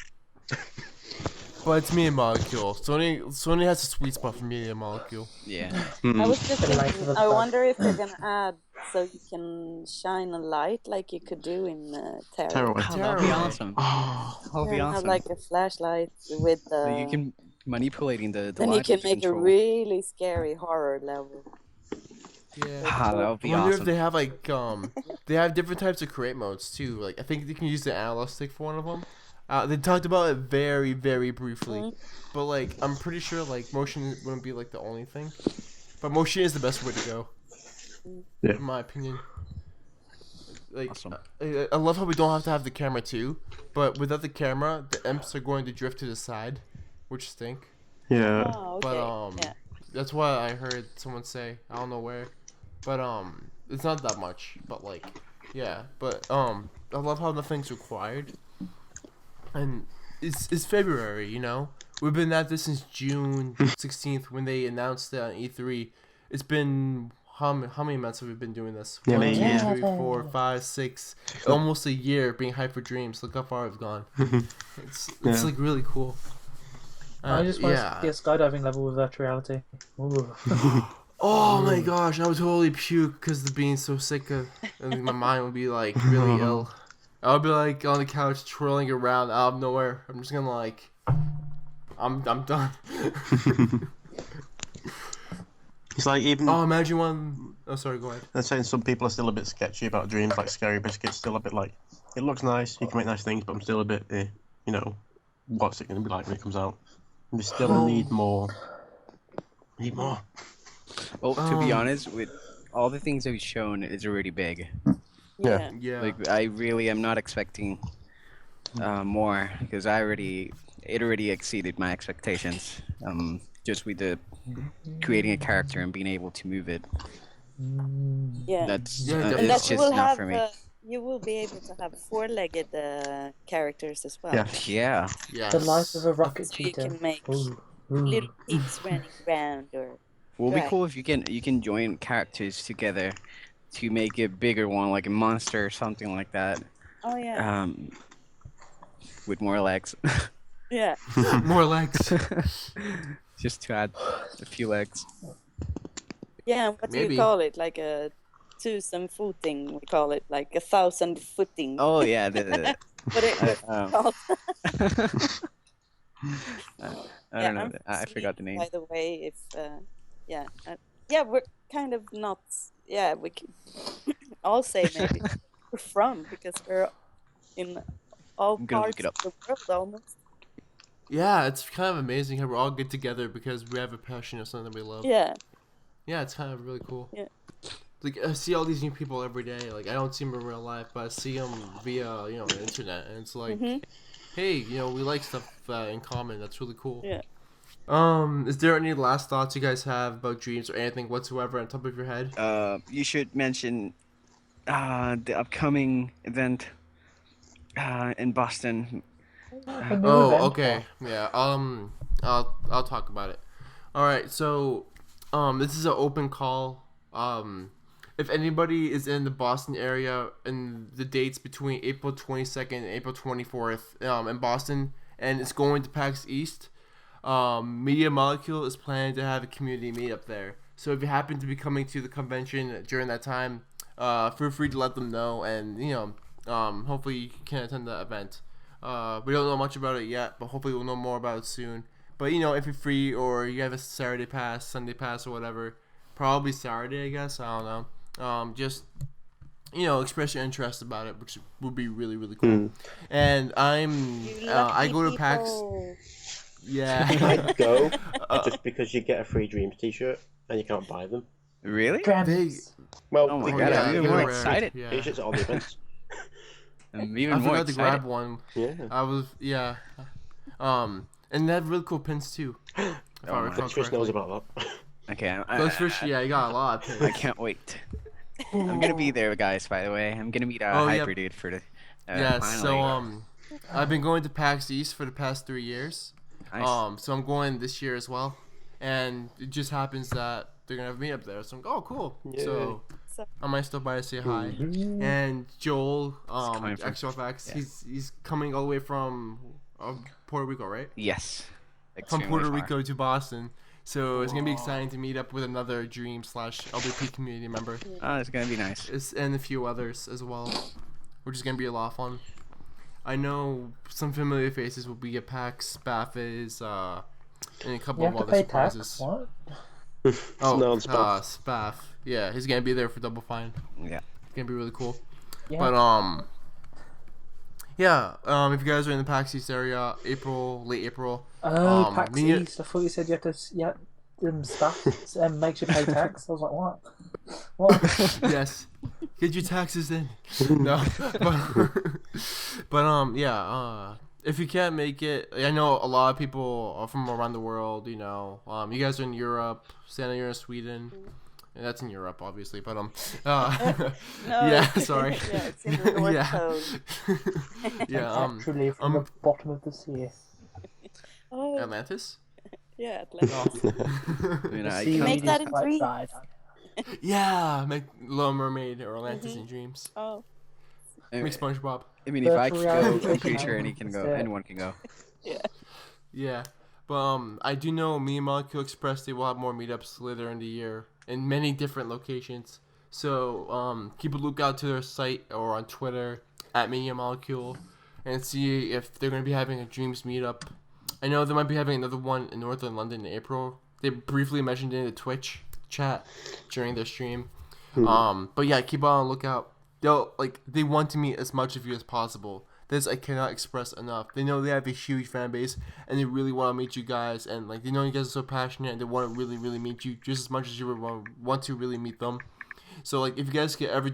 But it's Media Molecule. Sony has a sweet spot for Media Molecule. Yeah. I was just The life thinking, of a I bug. wonder if they're gonna add so you can shine a light like you could do in Terra. Terror. Oh, that'd be Terror. awesome. That'd be Yeah, awesome. have like a flashlight with the. So you can manipulating the then you light can with the make a control. really scary horror level. Yeah. Ah, that would I be wonder awesome. if they have like they have different types of create modes too. Like I think they can use the analog stick for one of them. They talked about it very very briefly, but like I'm pretty sure like motion wouldn't be like the only thing. But motion is the best way to go. Yeah. In my opinion. Like Awesome. I love how we don't have to have the camera too, but without the camera, the imps are going to drift to the side, which stink. Yeah. Oh, okay. But yeah. that's what I heard someone say. I don't know where, but it's not that much. But like, yeah. But I love how nothing's required, and it's February. We've been at this since June 16th when they announced it on E3. It's been how many months have we been doing this? Yeah, 1, 2, man. 3, 4, 5, 6, almost a year being hyped for Dreams. Look how far we've gone. It's Yeah. like really cool. I just want yeah. to be a skydiving level with virtual reality. Ooh. Oh my gosh, I would totally puke because of being so sick of, and my mind would be like really ill. I would be like on the couch twirling around out of nowhere. I'm just gonna like, I'm done. It's like even Oh, imagine one. Oh, sorry, go ahead. they're saying some people are still a bit sketchy about Dreams, like Scary Biscuit's still a bit like, it looks nice, you can make nice things, but I'm still a bit, what's it going to be like when it comes out? We still need more. Need more. Well, to be Um, honest, with all the things that we've shown, it's already big. Yeah. Yeah. Like I really am not expecting more because it already exceeded my expectations. Just with the creating a character and being able to move it, Yeah. that's Yeah, And definitely. that it's you just will not have, for me. you will be able to have four-legged characters as well. Yeah. Yeah, Yes. The life of a rocket So you cheetah. can make Ooh. little pigs running around, or will be Right. cool if you can join characters together to make a bigger one, like a monster or something like that. oh yeah, With more legs. Yeah. More legs. Just to add a few legs. Yeah, and what do you Maybe. call it? Like a 1000 footing, we call it, like 1,000 footing. Oh yeah, But what's it called? I don't know. I forgot the name. By the way, if yeah, we're kind of not. Yeah, we can all say maybe we're from, because we're in all I'm gonna look parts it of up. the world almost. Yeah, it's kind of amazing how we're all get together because we have a passion of something that we love. Yeah. Yeah, it's kind of really cool. Yeah. Like I see all these new people every day. Like I don't see them in real life, but I see them via the internet, and it's like, hey, we like stuff in common. That's really cool. Yeah. Is there any last thoughts you guys have about dreams or anything whatsoever on top of your head? You should mention the upcoming event in Boston. A new Oh, event, okay. Yeah. I'll talk about it. All right. So, this is an open call. If anybody is in the Boston area and the dates between April 22nd and April 24th, in Boston, and it's going to PAX East, Media Molecule is planning to have a community meetup there. So if you happen to be coming to the convention during that time, feel free to let them know, and hopefully you can attend the event. We don't know much about it yet, but hopefully we'll know more about it soon. But if you're free or you have a Saturday pass, Sunday pass, or whatever, probably Saturday, I guess. I don't know. Just express your interest about it, which would be really, really cool. And I go to PAX. Yeah. I'd go just because you get a free Dreams T-shirt and you can't buy them. Really? Dreams. Well, Oh my they god, get I'm even yeah, more rare. excited. Yeah. T-shirts at all the events. I'm I even more forgot to excited. grab one. Yeah. I was and they have really cool pins too. If I recall Trish knows correctly. about that. Okay, Fish, yeah, you got a lot of I pins. can't wait. I'm gonna be there, guys. By the way, I'm gonna meet Oh, yeah. Hyper Dude for the. Yeah, finally. so I've been going to PAX East for the past 3 years. Nice. So I'm going this year as well, and it just happens that they're gonna have me up there. So I'm like, oh, cool. Yay. So I might stop by to say hi. And Joel, coming from- XOFX, yeah. he's coming all the way from Puerto Rico, right? Yes. From Extremely Puerto far. Rico to Boston. So it's gonna be exciting to meet up with another Dream/LBP community member, Oh, it's gonna be nice. and a few others as well, which is gonna be a lot of fun. I know some familiar faces will be at PAX, Spaffes, and a couple You of have to other pay surprises. tax. What? Oh, No, it's Spaff. Spaff. Yeah, he's gonna be there for Double Fine. Yeah. It's gonna be really cool. Yeah. But if you guys are in the PAX East area, late April. Oh, PAX me- East. I thought you said you had to. Yeah, stuff makes you pay tax. I was like, what? What? Yes, get your taxes in. No, but if you can't make it, I know a lot of people are from around the world. You guys are in Europe. Santa, you're in Sweden. And that's in Europe, obviously. But No, yeah, sorry. Yeah, it's in the North Yeah. Pole. yeah, Actually, from the bottom of the sea. Oh, Atlantis. yeah, Atlantis. The I sea can't- Make that a is quite dream. bad. Yeah, make Little Mermaid or Atlantis in dreams. Oh, Make SpongeBob. I mean, if I could Virtual go, I'm pretty reality sure is anyone can go. Yeah, but I do know me and Molecule Express they will have more meetups later in the year in many different locations. So keep a lookout to their site or on Twitter at Media Molecule and see if they're going to be having a Dreams meetup. I know they might be having another one in Northern London in April. They briefly mentioned it in the Twitch chat during their stream. But yeah, keep on the lookout. They want to meet as much of you as possible. This I cannot express enough. They know they have a huge fan base, and they really want to meet you guys. And they know you guys are so passionate, and they want to really, really meet you just as much as you would want to really meet them. So if you guys could ever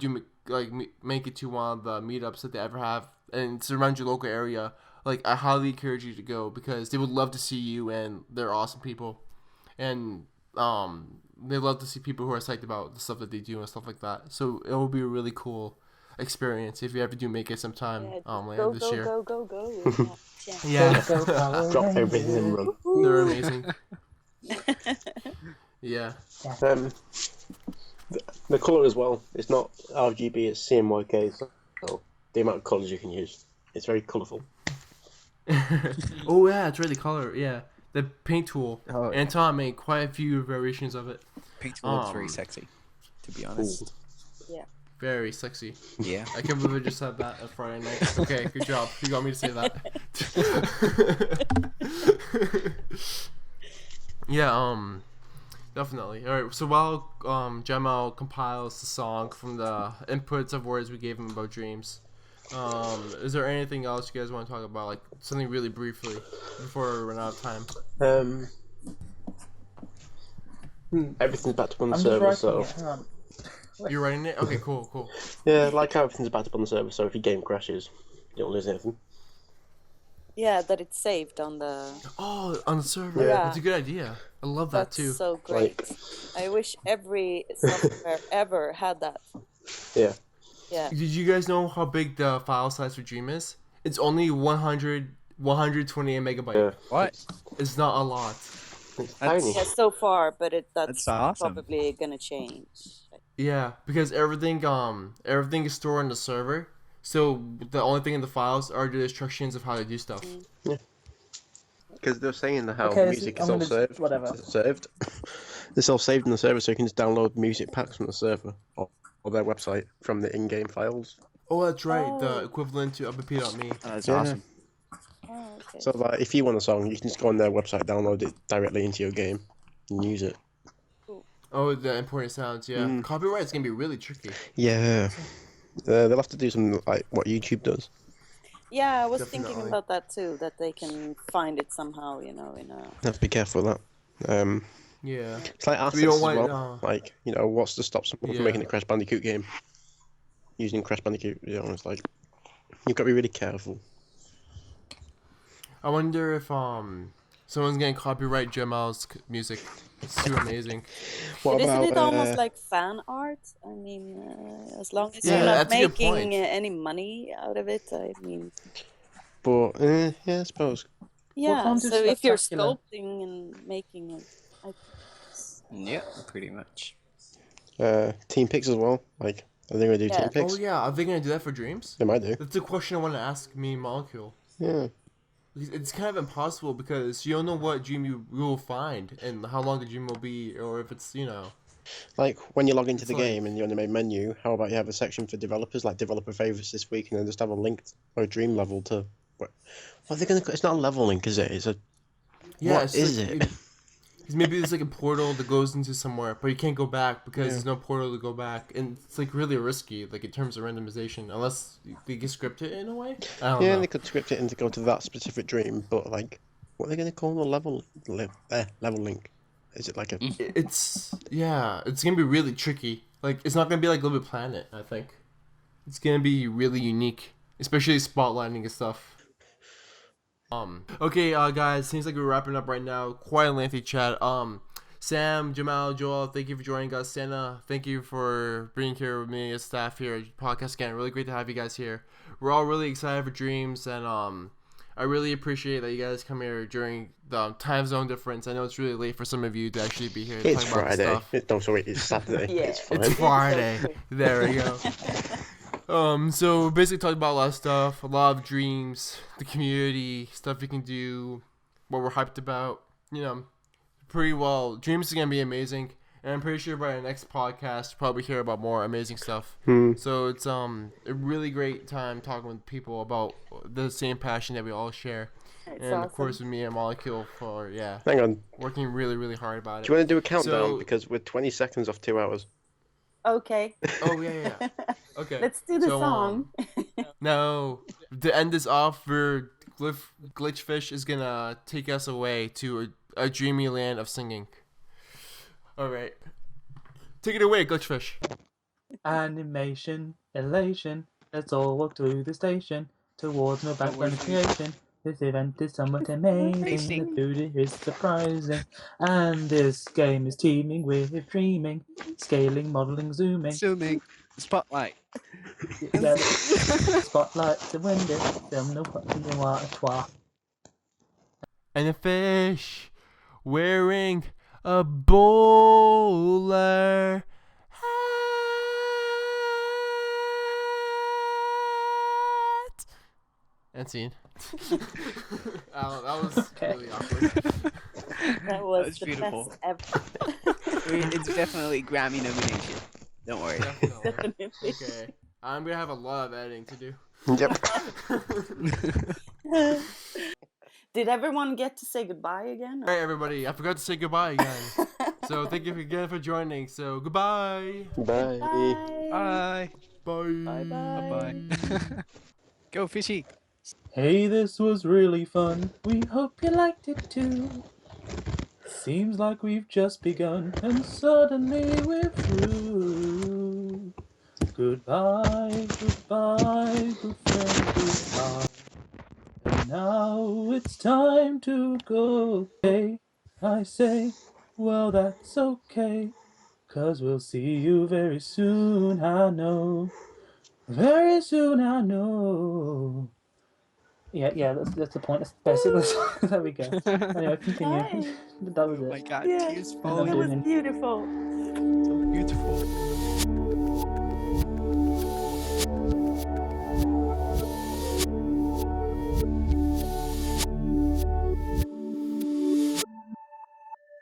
make it to one of the meetups that they ever have, and it's around your local area, I highly encourage you to go because they would love to see you, and they're awesome people, and they love to see people who are psyched about the stuff that they do and stuff like that. So it will be a really cool experience if you ever do make it sometime later go, this go, year. go, go, go. Yeah, Go, Power Drop Rangers. everything and run. they're amazing. Yeah. The colour as well. It's not RGB, it's CMYK, so the amount of colours you can use. It's very colourful. Oh yeah, it's really color. Yeah, the paint tool. Oh, Anton made quite a few variations of it. Pink looks very sexy, to be honest. Yeah. Very sexy. Yeah. I can't believe I just said that on Friday night. Okay, good job. You got me to say that. Yeah, definitely. All right. So while Jamal compiles the song from the inputs of words we gave him about dreams, is there anything else you guys want to talk about, like something really briefly before we run out of time? Everything's backed up on the I'm just server, writing so it. Hang on. You're writing it? Okay, cool. yeah, like how everything's backed up on the server. So if your game crashes, you don't lose anything. Yeah, that it's saved on the. Oh, on the server. Yeah. That's a good idea. I love that That's too. so great. I wish every software ever had that. Yeah. Yeah. Did you guys know how big the file size for Dream is? It's only 128 megabyte. Yeah. What? It's not a lot. It's That's- tiny. Yeah, so far, but that's awesome. probably gonna change. Yeah, because everything is stored on the server. So the only thing in the files are the instructions of how to do stuff. Because they're saying how Okay, music I'm is all gonna- saved. whatever. Saved. It's all saved in the server, so you can just download music packs from the server or their website from the in-game files. Oh, that's right. Oh. The equivalent to uppp.me. That's Yeah. awesome. Oh, okay. So like, if you want a song, you can just go on their website, download it directly into your game, and use it. Oh, the important sounds. Yeah, Mm. copyright's gonna be really tricky. Yeah. They'll have to do something like what YouTube does. Yeah, I was thinking Definitely. about that too. That they can find it somehow, in a. You have to be careful with that. Yeah. It's like assets We don't as want. well. Like, what's to stop someone Yeah. from making a Crash Bandicoot game? Using Crash Bandicoot, it's like, you've got to be really careful. I wonder if someone's gonna copyright Jamal's music. It's too amazing. What But isn't about, it almost like fan art? I mean, as long as Yeah, you're not that's a good making point. any money out of it, I mean, But, yeah, I suppose. yeah. can't do So if you're spectacular. sculpting and making it, Yeah, pretty much. Team Pix as well. Like, are they going to do Yeah. Team Pix? Oh yeah, are they gonna do that for Dreams? They might do. That's a question I want to ask me, Molecule. Yeah. It's kind of impossible because you don't know what dream you will find and how long the dream will be, or if it's Like, when you log into It's the like- game and you're on the main menu, how about you have a section for developers, like developer favorites this week, and then just have a link or a dream level to. What are they going to. It's not a level link, is it? It's a. Yeah, What it's is like, it? Because maybe there's like a portal that goes into somewhere, but you can't go back because Yeah. there's no portal to go back, and it's like really risky, like in terms of randomization, unless they can script it in a way. I don't Yeah, know. they could script it in to go to that specific dream, but like, what are they going to call the level link? Is it like a? It's gonna be really tricky. Like it's not gonna be like Little Planet. I think it's gonna be really unique, especially spotlighting and stuff. Okay, guys, seems like we're wrapping up right now. Quite a lengthy chat. Sam, Jamal, Joel, thank you for joining us. Santa, thank you for being here with me as staff here at Podcast Again. Really great to have you guys here. We're all really excited for Dreams, and I really appreciate that you guys come here during the time zone difference. I know it's really late for some of you to actually be here. It's talking about this Friday. stuff. Don't sorry, it's Saturday. Yeah. It's fine. It's Friday. There we go. So we basically talked about a lot of stuff, a lot of dreams, the community, stuff you can do, what we're hyped about. Pretty well. Dreams is gonna be amazing, and I'm pretty sure by our next podcast, we'll probably hear about more amazing stuff. So it's a really great time talking with people about the same passion that we all share, it's and awesome. of course with me and Molecule for Hang on. working really really hard about it. Do you want to do a countdown? So- Because we're 20 seconds off 2 hours. Okay. Oh yeah. Okay. Let's do the So, song. No, to end this off, Glitchfish is gonna take us away to a dreamy land of singing. All right, take it away, Glitchfish. Animation, elation. Let's all walk to the station towards no background creation. This event is somewhat amazing. The food here is surprising, and this game is teeming with dreaming, scaling, modeling, zooming. Zooming. Spotlight. Spotlight the window, film no fucking water. And a fish wearing a bowler hat. And scene. That was Okay. really awkward. That was was the beautiful. best ever. It's definitely Grammy nomination. Don't worry. Definitely. Definitely. Okay. I'm gonna have a lot of editing to do. Yep. Did everyone get to say goodbye again? Alright, everybody. I forgot to say goodbye again. So thank you again for joining. So goodbye. Bye. Bye. Bye. Bye. Bye. Go fishy. Hey, this was really fun. We hope you liked it too. Seems like we've just begun, and suddenly we're through. Goodbye, goodbye, good friend, goodbye. And now it's time to go. Hey, I say, well, that's okay. 'Cause we'll see you very soon, I know. Very soon, I know. Yeah, that's the point. That's basically there we go. Anyway, continue. Hi. That was Oh my it. god, Yeah, tears And I'm falling. that was doing- beautiful. So beautiful.